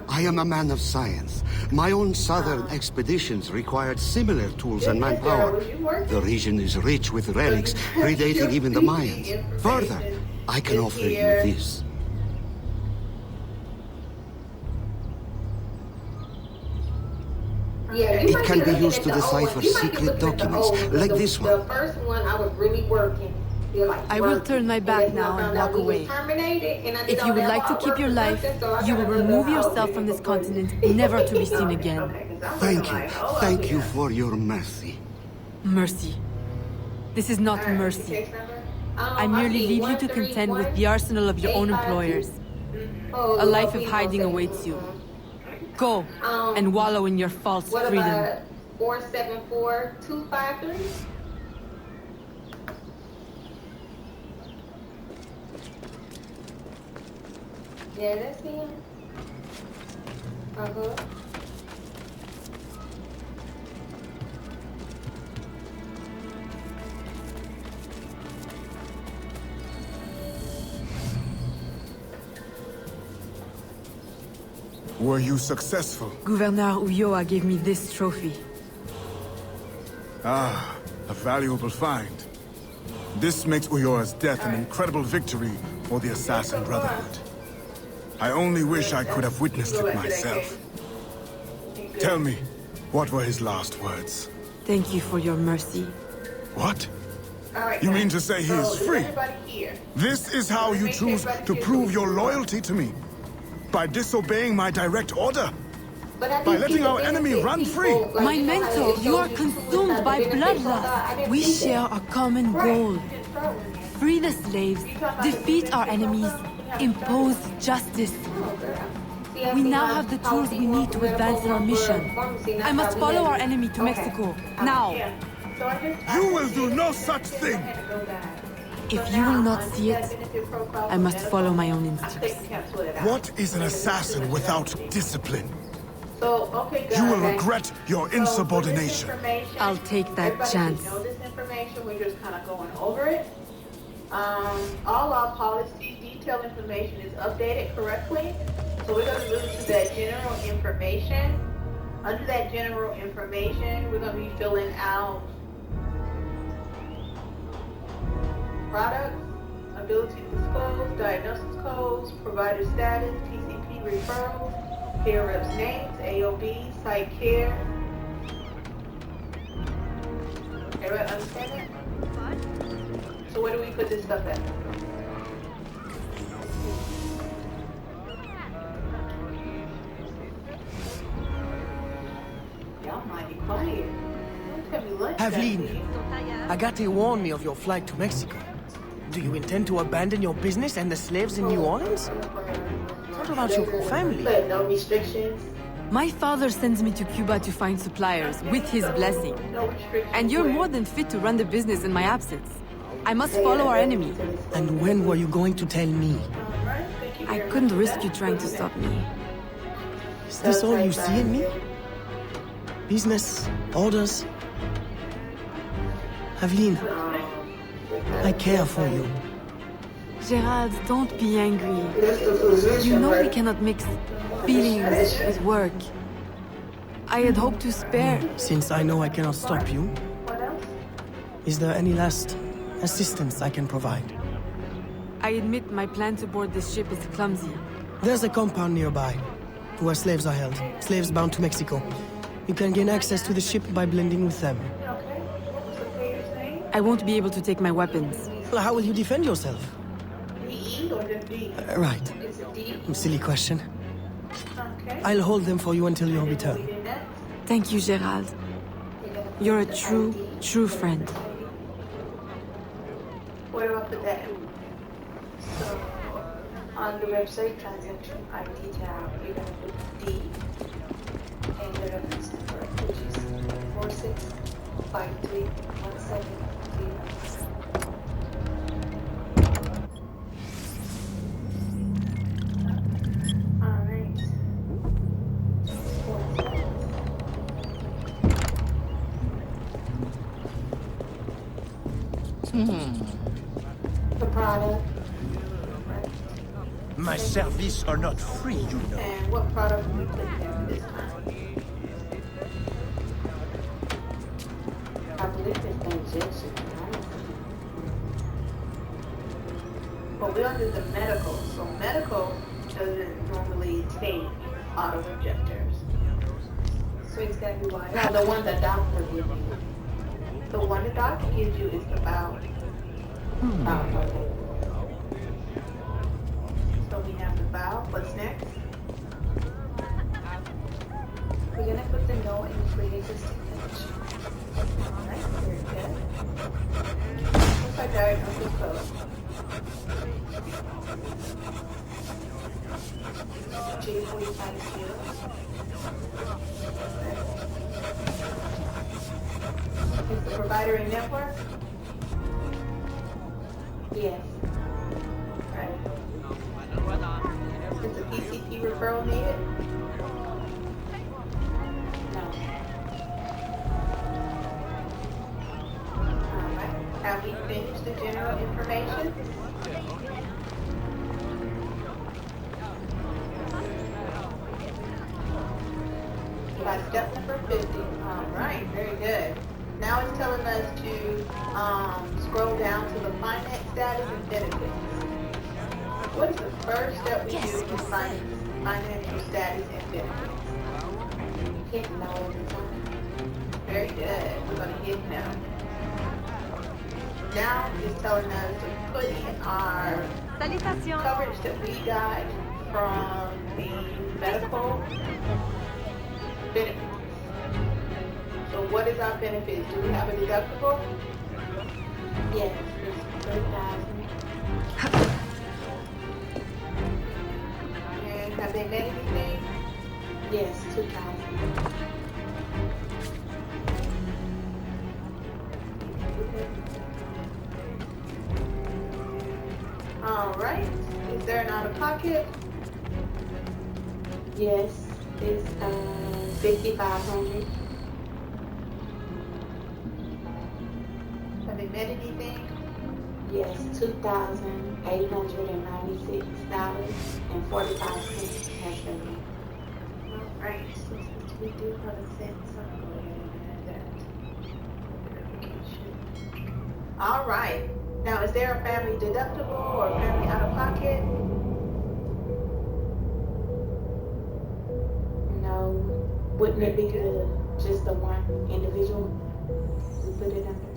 I am a man of science. My own southern expeditions required similar tools and manpower. The region is rich with relics predating even the Mayans. Further, I can offer you this. It can be used to decipher secret documents, like this one. The first one, I was really working. I will turn my back now and walk away. If you would like to keep your life, you will remove yourself from this continent, never to be seen again. Thank you. Thank you for your mercy. Mercy. This is not mercy. I merely leave you to contend with the arsenal of your own employers. A life of hiding awaits you. Go and wallow in your false freedom. 474253? Yeah, that's him. Uh-huh. Were you successful? Gouverneur Ulloa gave me this trophy. Ah, a valuable find. This makes Ulloa's death an incredible victory for the Assassin Brotherhood. I only wish I could have witnessed it myself. Tell me, what were his last words? Thank you for your mercy. What? You mean to say he is free? This is how you choose to prove your loyalty to me? By disobeying my direct order? By letting our enemy run free? My mentor, you are consumed by bloodlust. We share a common goal. Free the slaves, defeat our enemies, impose justice. We now have the tools we need to advance in our mission. I must follow our enemy to Mexico, now. You will do no such thing! If you will not see it, I must follow my own instincts. What is an assassin without discipline? You will regret your insubordination. I'll take that chance. This information, we're just kind of going over it. All our policy detail information is updated correctly. So we're going to move to that general information. Under that general information, we're going to be filling out products, ability to disclose, diagnosis codes, provider status, TCP referrals, care reps names, AOB, site care. Everybody understand that? So where do we put this stuff at? Y'all might be quiet. Don't tell me lunch. Aveline, Agate warned me of your flight to Mexico. Do you intend to abandon your business and the slaves in New Orleans? What about your family? No restrictions. My father sends me to Cuba to find suppliers, with his blessing. And you're more than fit to run the business in my absence. I must follow our enemy. And when were you going to tell me? I couldn't risk you trying to stop me. Is this all you see in me? Business, orders? Aveline, I care for you. Gerald, don't be angry. You know we cannot mix feelings with work. I had hoped to spare... Since I know I cannot stop you, is there any last assistance I can provide? I admit my plan to board this ship is clumsy. There's a compound nearby, where slaves are held. Slaves bound to Mexico. You can gain access to the ship by blending with them. I won't be able to take my weapons. Well, how will you defend yourself? Right. Silly question. I'll hold them for you until your return. Thank you, Gerald. You're a true friend. Where do I put that? So, on the website transaction ID tab, you're going to put D and the reference number, which is 465317. product. My services are not free, you know. And what product will we put there this time? I believe it's the injection, right? But we don't do the medical. So medical doesn't normally take auto injectors. So exactly why. No, the one the doctor gives you. The one the doctor gives you is the valve. Oh, okay. So we have the valve. What's next? We're gonna put the no in the pre-existing condition. Alright, very good. Looks like diagnosis code. G45 Is the provider in network? Yes. Right. Is the PCP referral needed? No. Alright. Have we finished the general information? By step number 50. Alright, very good. Now it's telling us to scroll down to the finance status and benefits. What is the first step we do in financial status and benefits? Hit no every time. Very good. We're going to hit no. Now it's telling us to put in our coverage that we got from the medical benefits. So what is our benefit? Do we have a deductible? Yes, it's 3,000. And have they made anything? Yes, 2,000. All right. Is there an out-of-pocket? Yes, it's 5,500. Have they made anything? Yes, $2,896.45 has been made. All right. So since we do have a sense, I'm going to go ahead and add that verification. All right. Now, is there a family deductible or a family out-of-pocket? No, wouldn't it be good just the one individual we put it under?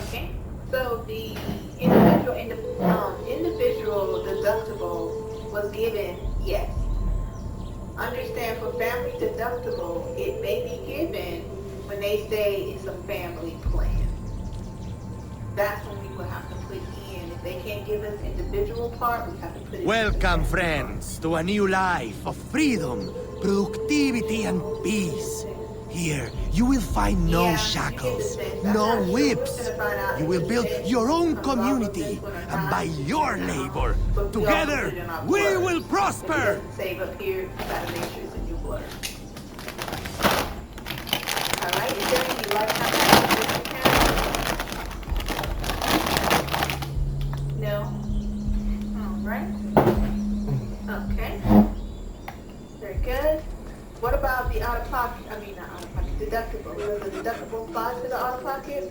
Okay. So the individual deductible was given yes. Understand for family deductible, it may be given when they say it's a family plan. That's when we will have to put in. If they can't give us individual part, we have to put it Welcome, friends, to a new life of freedom, productivity, and peace. Here, you will find no shackles, no whips. You will build your own community, and by your labor, together, we will prosper! Save up here, you gotta make sure it's in your blood. Alright, is there any lifetime acquisition count? No? Alright. Okay. Very good. What about the out-of-pocket, not out-of-pocket, deductible? Does the deductible apply to the out-of-pocket?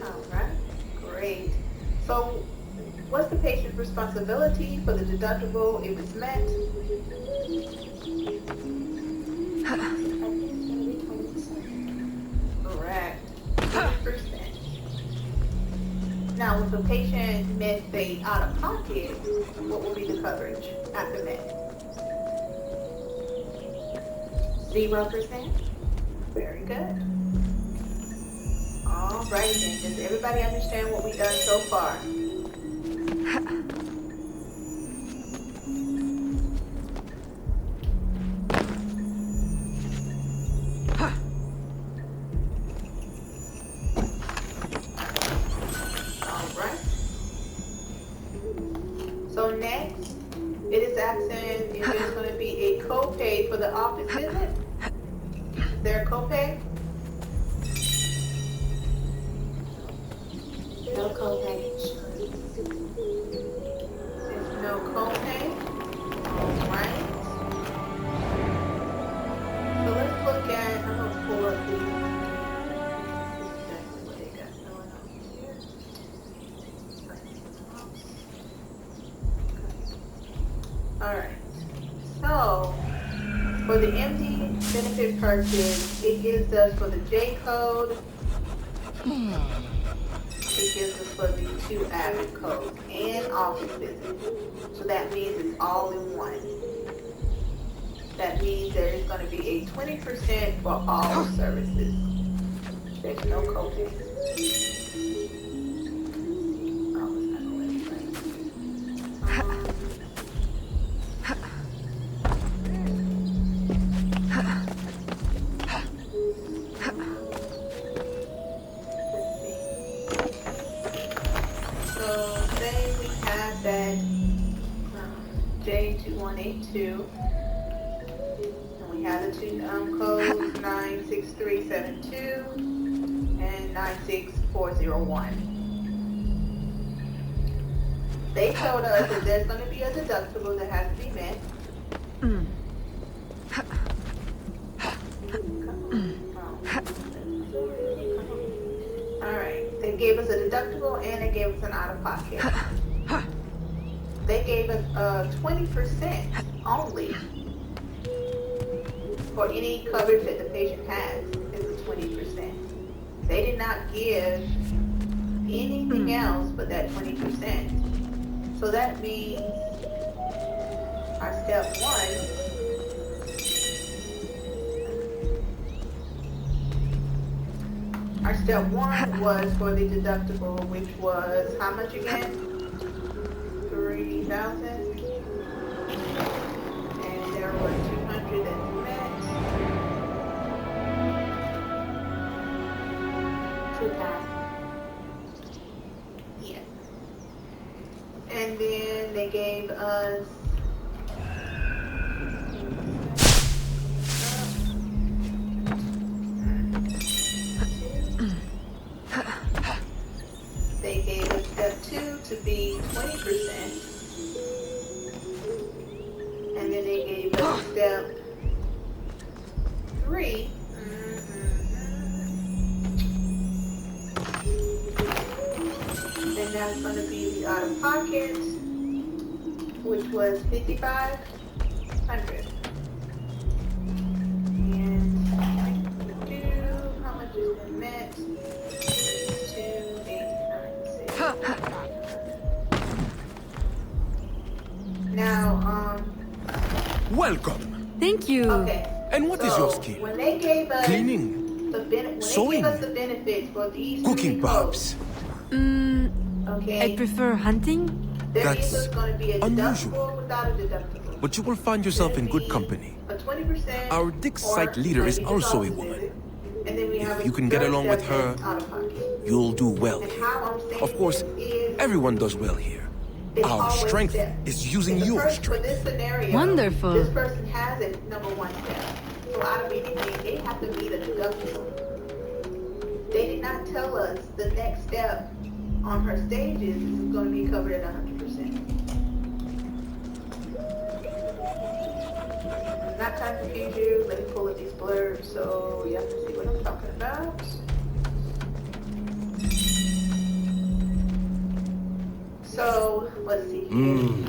Alright, great. So, what's the patient's responsibility for the deductible if it's met? Correct. 20%. Now, if the patient met the out-of-pocket, what will be the coverage after met? 0%? Very good. All right then. Does everybody understand what we've done so far? All right. So next, it is asking if there's going to be a copay for the office visit. Is there a copay? No, no copay. There's no copay. Alright. So let's look at, I'm going to pull up these. Exactly what they got going on here. Alright. So, for the empty benefit purchase, it gives us for the J code, it gives us for the 2 avid codes and office visits. So that means it's all in one. That means there is going to be a 20% for all services. There's no copay. Oh, it's not going to let me So say we have that J2182, and we have the 2 codes 96372 and 96401. They told us that there's going to be a deductible that has to be met. Alright, they gave us a deductible and they gave us an out-of-pocket. They gave us 20% only for any coverage that the patient has is a 20%. They did not give anything else but that 20%. So that means our step 1 Our step 1 was for the deductible, which was how much again? 3,000. And there were 200 that met. 2,000. Yeah. And then they gave us step 2 to be 20%, and then they gave us step 3, and that's going to be the out-of-pocket, which was 5,500. And how much is the met? Now, Welcome. Thank you. Okay. And what is your skill? When they gave us Cleaning, sewing, the benefits for these cooking, 3 perhaps. okay. I prefer hunting. There is That's going to be a unusual. deductible without a deductible. But you will find yourself in good company. A 20%. Our Dick's site leader is also a woman. And then we have If you can get along with her, you'll do well here. Of course, everyone does well here. Our strength is using your For strength. this scenario, Wonderful. this person has a number 1 step. So out of anything, they have to meet a deductible. They did not tell us the next step on her stages is going to be covered at 100%. I'm not trying to confuse you. Let me pull up these blurbs so you have to see what I'm talking about. So, let's see here.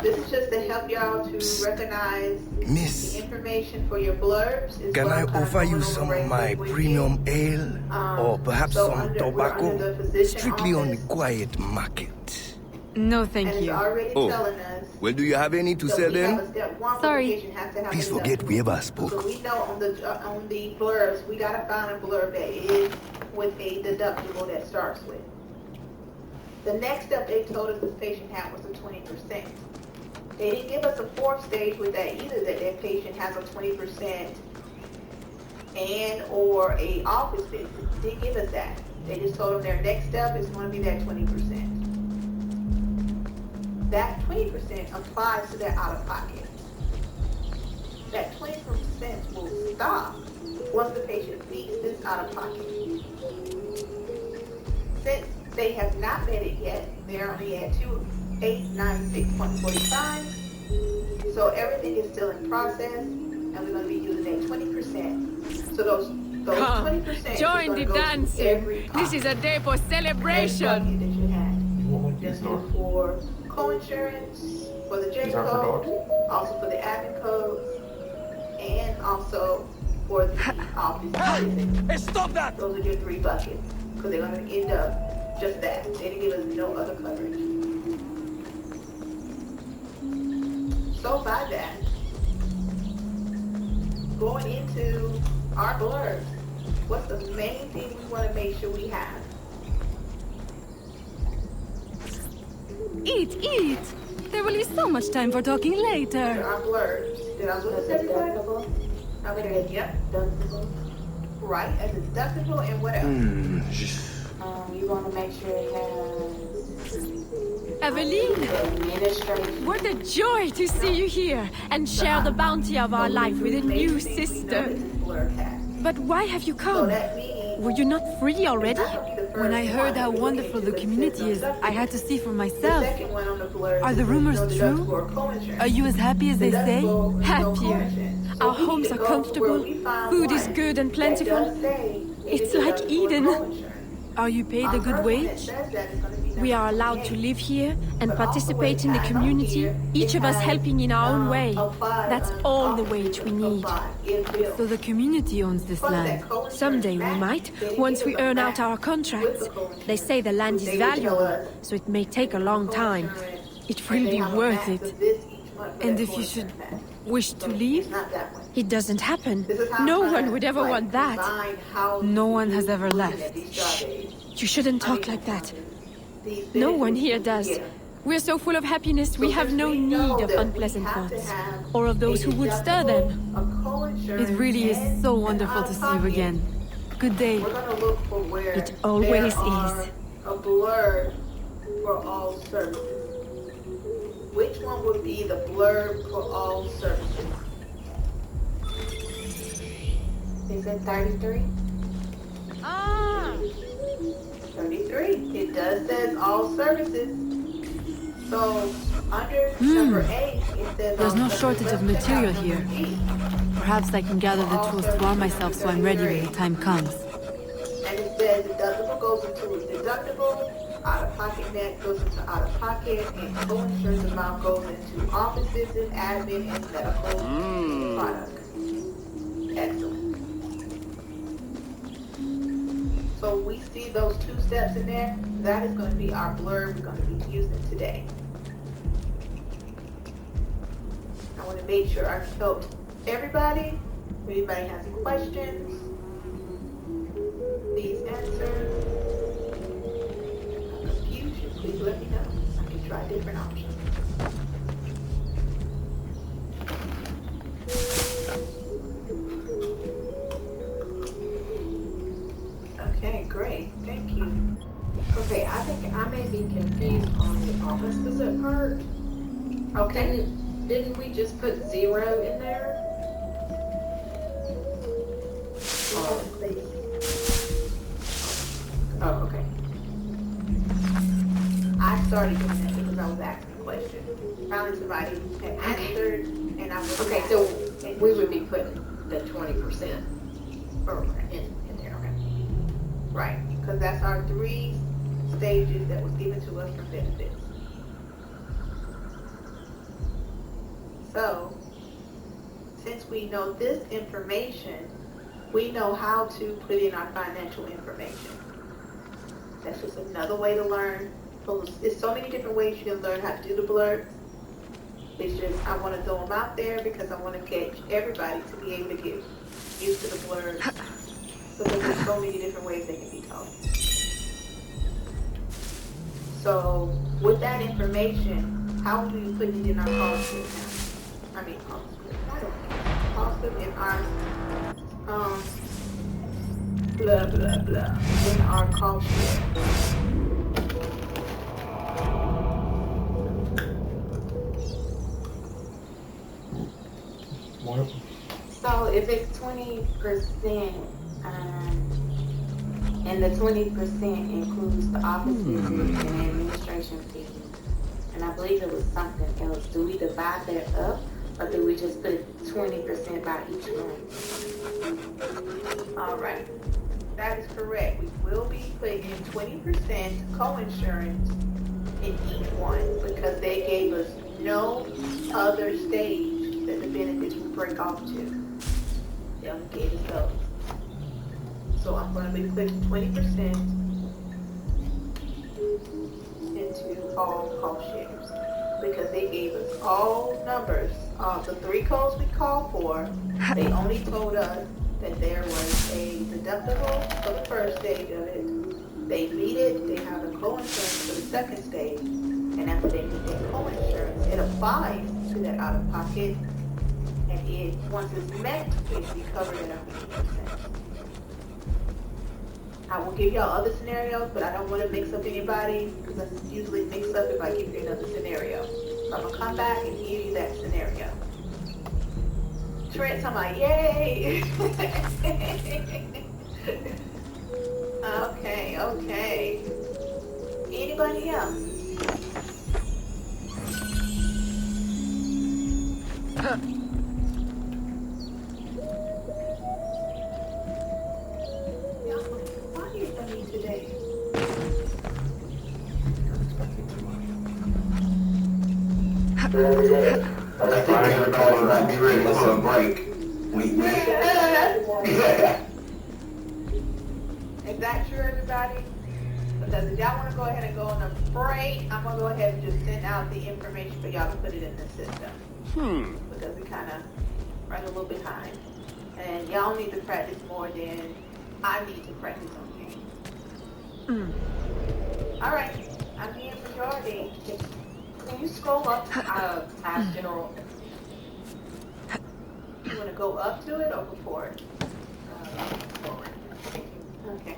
This is just to help y'all to recognize Miss, the information for your blurbs. can I offer you some of my premium ale? Or perhaps some tobacco? Strictly on the quiet market. No, thank you. Oh, well, do you have any to sell then? Sorry. Please forget we ever spoke. So we know on the blurbs, we gotta find a blurb that is with a deductible that starts with. The next step they told us this patient had was a 20%. They didn't give us a 4th stage with that either, that their patient has a 20% and or a office visit. They didn't give us that. They just told them their next step is going to be that 20%. That 20% applies to their out-of-pocket. That 20% will stop once the patient meets this out-of-pocket. since they have not met it yet, they're only at 2896.45. So everything is still in process, and we're going to be using that 20%. So those 20% Join the dancing. This is a day for celebration. That you had. This is for co-insurance, for the J code, also for the admin codes, and also for the office. Hey, stop that! Those are your 3 buckets, because they're going to end up just that. They didn't give us no other coverage. So by that, going into our blurbs, what's the main thing we want to make sure we have? Eat, eat! There will be so much time for talking later. Our blurbs. Did I lose everybody? Okay, yep. Right, a deductible, and what else? You want to make sure it has... Aveline! What a joy to see you here and share the bounty of our life with a new sister. But why have you come? Were you not free already? When I heard how wonderful the community is, I had to see for myself. Are the rumors true? Are you as happy as they say? Happier. Our homes are comfortable, food is good and plentiful. It's like Eden. Are you paid a good wage? We are allowed to live here and participate in the community, each of us helping in our own way. That's all the wage we need. So the community owns this land. Someday we might, once we earn out our contracts. They say the land is valuable, so it may take a long time. It will be worth it. And if you should wish to leave? It doesn't happen. No one would ever want that. No one has ever left. Shh. You shouldn't talk like that. No one here does. We're so full of happiness, we have no need of unpleasant thoughts, or of those who would stir them. It really is so wonderful to see you again. Good day. It always is. A blurb for all services. Which one would be the blurb for all services? Is it 33? 33. It does says all services. So under number 8, it says there's no shortage of material here. Perhaps I can gather the tools to arm myself so I'm ready when the time comes. And it says deductible goes into deductible, out-of-pocket net goes into out-of-pocket, and co-insurance amount goes into offices and admin and medical products. Excellent. So we see those 2 steps in there. That is going to be our blurb we're going to be using today. I want to make sure I've helped everybody. If anybody has any questions, please answer. Confusion, please let me know. I can try different options. Okay, great. Thank you. Okay, I think I may be confused on the opposite part. Okay. Didn't we just put 0 in there? Oh, okay. I started doing that because I was asking a question. Finally, somebody had answered, and I was Okay, so we would be putting the 20% in there, okay? Right, because that's our 3 stages that was given to us for benefits. So, since we know this information, we know how to put in our financial information. That's just another way to learn. There's so many different ways you can learn how to do the blurbs. It's just, I want to throw them out there because I want to catch everybody to be able to get used to the blurbs. Because there's so many different ways they can be told. So, with that information, how do you put it in our call script now? I mean, call script in our, blah, blah, blah, in our call script. So if it's 20%, And the 20% includes the office visits and administration fees. And I believe it was something else. Do we divide that up, or do we just put 20% by each one? All right. That is correct. We will be putting 20% co-insurance in each one because they gave us no other stage that the benefits will break off to. They only gave us those. So I'm going to be putting 20% into all cost shares because they gave us all numbers. The 3 codes we called for, they only told us that there was a deductible for the first stage of it. They meet it, they have a co-insurance for the second stage, and after they meet that co-insurance, it applies to that out-of-pocket, and it, once it's met, it'll be covered at 100%. I will give y'all other scenarios, but I don't want to mix up anybody, because I usually mix up if I give you another scenario. So I'm going to come back and give you that scenario. Trent's, I'm like, yay! Okay. Anybody else? Y'all quiet for me today. I think everybody might be ready for a break. Is that true, everybody? Because if y'all want to go ahead and go on a break, I'm going to go ahead and just send out the information for y'all to put it in the system. Because we kind of run a little behind. And y'all need to practice more than I need to practice on you. All right. I'm here for Jordy. Can you scroll up past general? You want to go up to it or before it? Forward. Okay.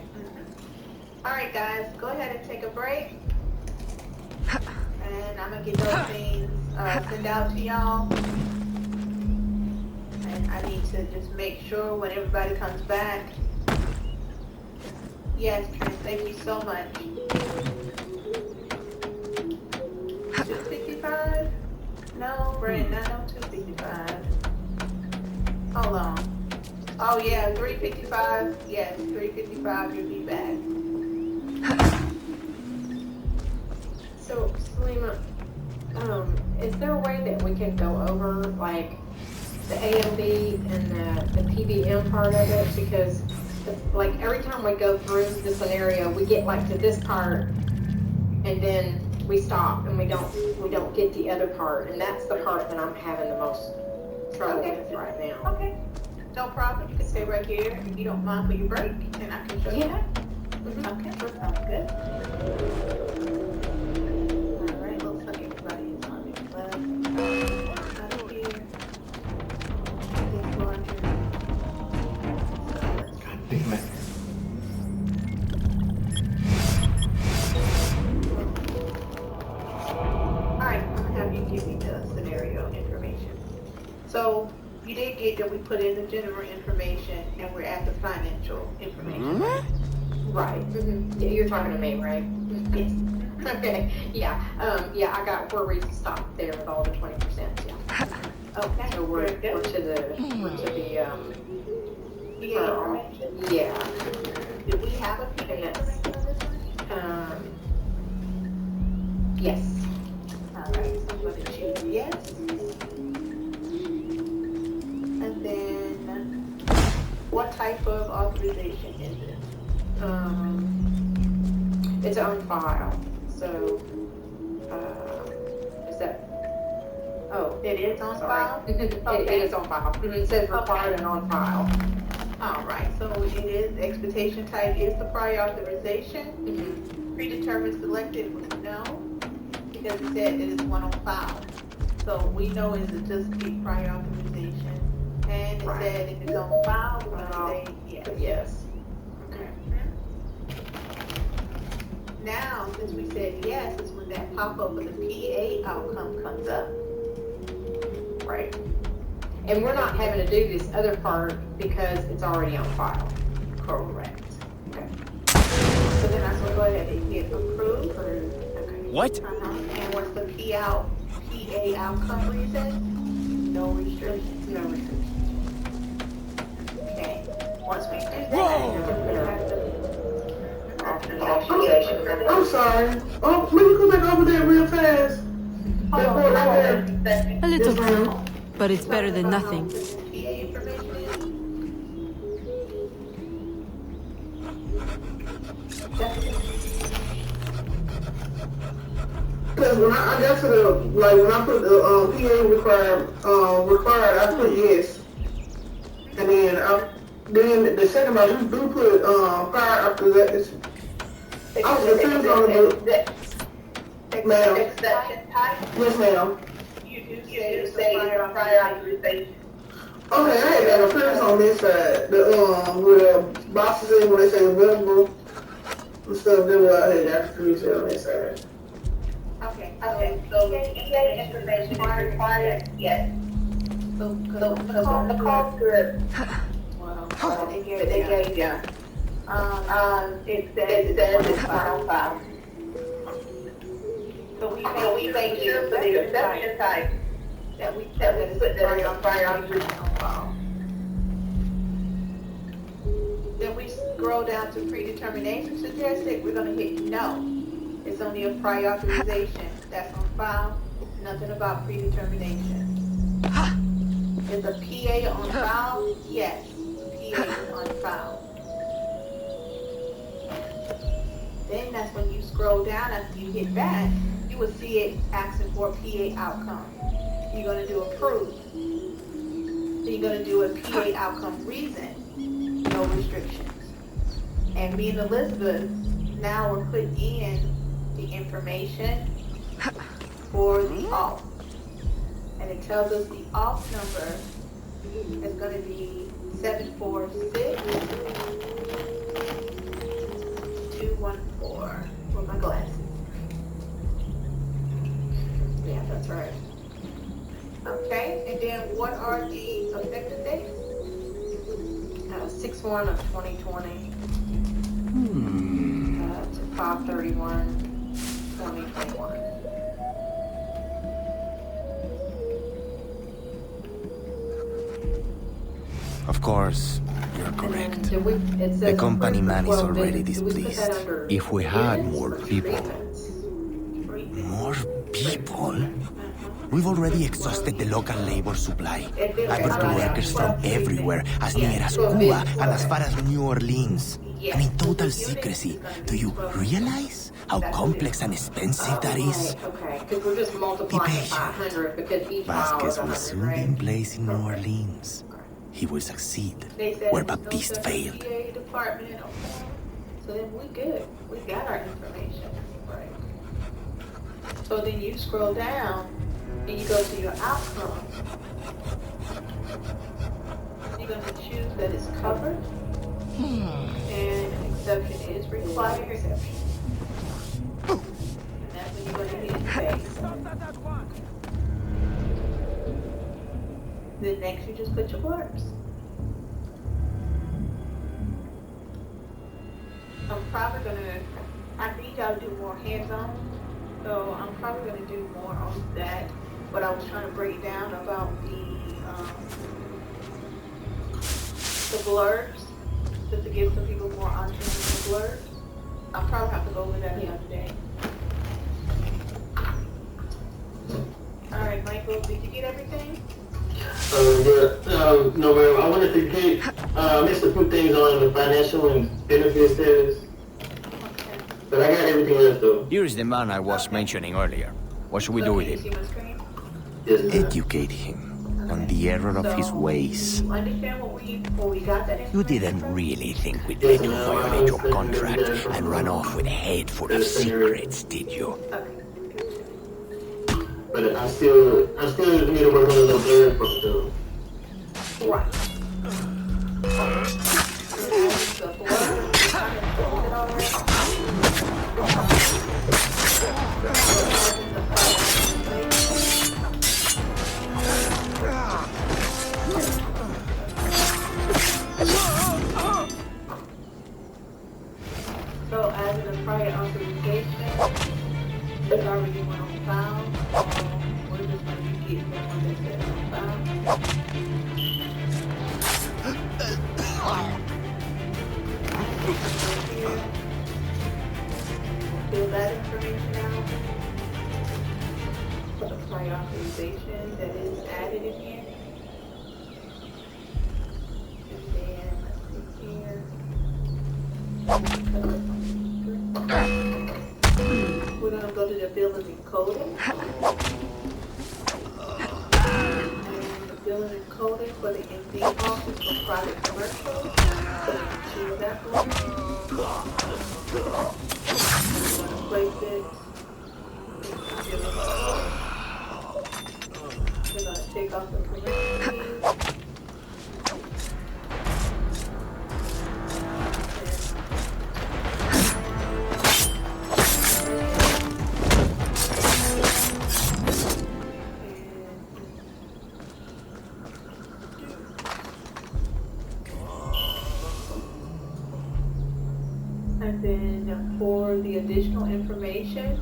All right, guys, go ahead and take a break. And I'm going to get those things sent out to y'all. And I need to just make sure when everybody comes back. Yes, Trent, thank you so much. 255? No, Brandon, no, 255. Hold on. Oh, yeah, 355. Yes, 355, you'll be back. So, Selima, is there a way that we can go over, like, the AMB and the PBM part of it? Because, like, every time we go through the scenario, we get, like, to this part, and then we stop, and we don't get the other part, and that's the part that I'm having the most trouble with right now. Okay. No problem. You can stay right here if you don't mind for your break, and I can show you that. Okay, that sounds good. All right, looks like everybody is on their left. Out here. This laundry. God damn it. All right, I'm gonna have you give me the scenario information. So you did get that we put in the general information, and we're at the financial information. Right. Yeah, you're talking to me, right? Yes. Okay. Yeah. Yeah, I got where we stopped there with all the 20%. Yeah. Okay. So we're to the yeah. Do we have a PDF information on this one? Yes. All right. So I'm going to choose yes. And then, what type of authorization is it? It's on file. So, is that? Oh, it is on file? It is on file. It says required and on file. All right. So it is expectation type is the prior authorization. Predetermined selected was no, because it said it is one on file. So we know it's just the prior authorization. And it said if it's on file, we're going to say yes. Yes. Okay. Now, since we said yes, is when that pop-up of the PA outcome comes up. Right. And we're not having to do this other part because it's already on file. Correct. Okay. go ahead and hit approve. What? And what's the PA outcome reason? No restrictions. No restrictions. Okay. Once we do that, I'm sorry. Oh, let me go back over there real fast. A little crude, but it's better than nothing. Because when I got to the, like, when I put the required, I put yes. And then the second I do put fire after that. I was confused on the ma'am. Yes, ma'am. You do say prior authorization. Okay, I had that appearance on this side. Where the bosses in when they say available and stuff, then I had that appearance on this side. Okay, so EA information is required, yes. So the call script, well, they gave you. It says it's file. So we made sure for the exception type that we put that on prior authorization on file. Then we scroll down to predetermination suggested, we're gonna hit no. It's only a prior authorization that's on file, nothing about predetermination. Is a PA on file? Yes, PA is on file. Then that's when you scroll down, after you hit that, you will see it asking for a PA outcome. You're gonna do approve. Then you're gonna do a PA outcome reason, no restrictions. And me and Elizabeth, now we're putting in the information for the off. And it tells us the off number is going to be 746 214. With my glasses. Yeah, that's right. Okay, and then what are the effective dates? 6/1 of 2020 to 5/31/2021. Of course, you're correct. The company man is already displeased. If we had more people... More people? We've already exhausted the local labor supply. I've got workers from everywhere, as near as Cuba and as far as New Orleans. And in total secrecy. Do you realize how complex and expensive that is? Okay, because we're just multiplying it by 100 because each mile Vasquez is will 100, soon be in place in New Orleans. He will succeed where Baptiste failed. PA department, okay. So then we good. We got our information. Right. So then you scroll down and you go to your outcome. You're going to choose that it's covered. And exception is required. And that's when you're going to hit space. Then next you just put your blurbs. I'm probably going to, I need y'all to do more hands-on. So I'm probably going to do more on that. But I was trying to break down about the blurbs. Just to give some people more options in the blurbs. I'll probably have to go over that the other day. Alright, Michael, did you get everything? No, ma'am. I wanted to get missed a few things on the financial and benefit status. Okay. But I got everything else though. Here is the man I was mentioning earlier. What should we do with him? Educate him on the error of his ways. You understand what we got that You didn't really think we'd let you violate your contract and run off with a head full of secrets, did you? But I still need to work on the little blurb for still. Right. So as in the prior Fill that information out for the prior authorization that is added in here. And then let's see here. We're gonna go to the billing and coding. And the billing and coding for the MD office for private commercial. So we can choose that one. Place it. We're gonna take off the permission. And then for the additional information,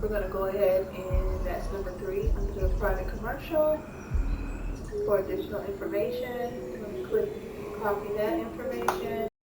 we're going to go ahead and that's number 3 under the private commercial. For additional information, we're going to click copy that information.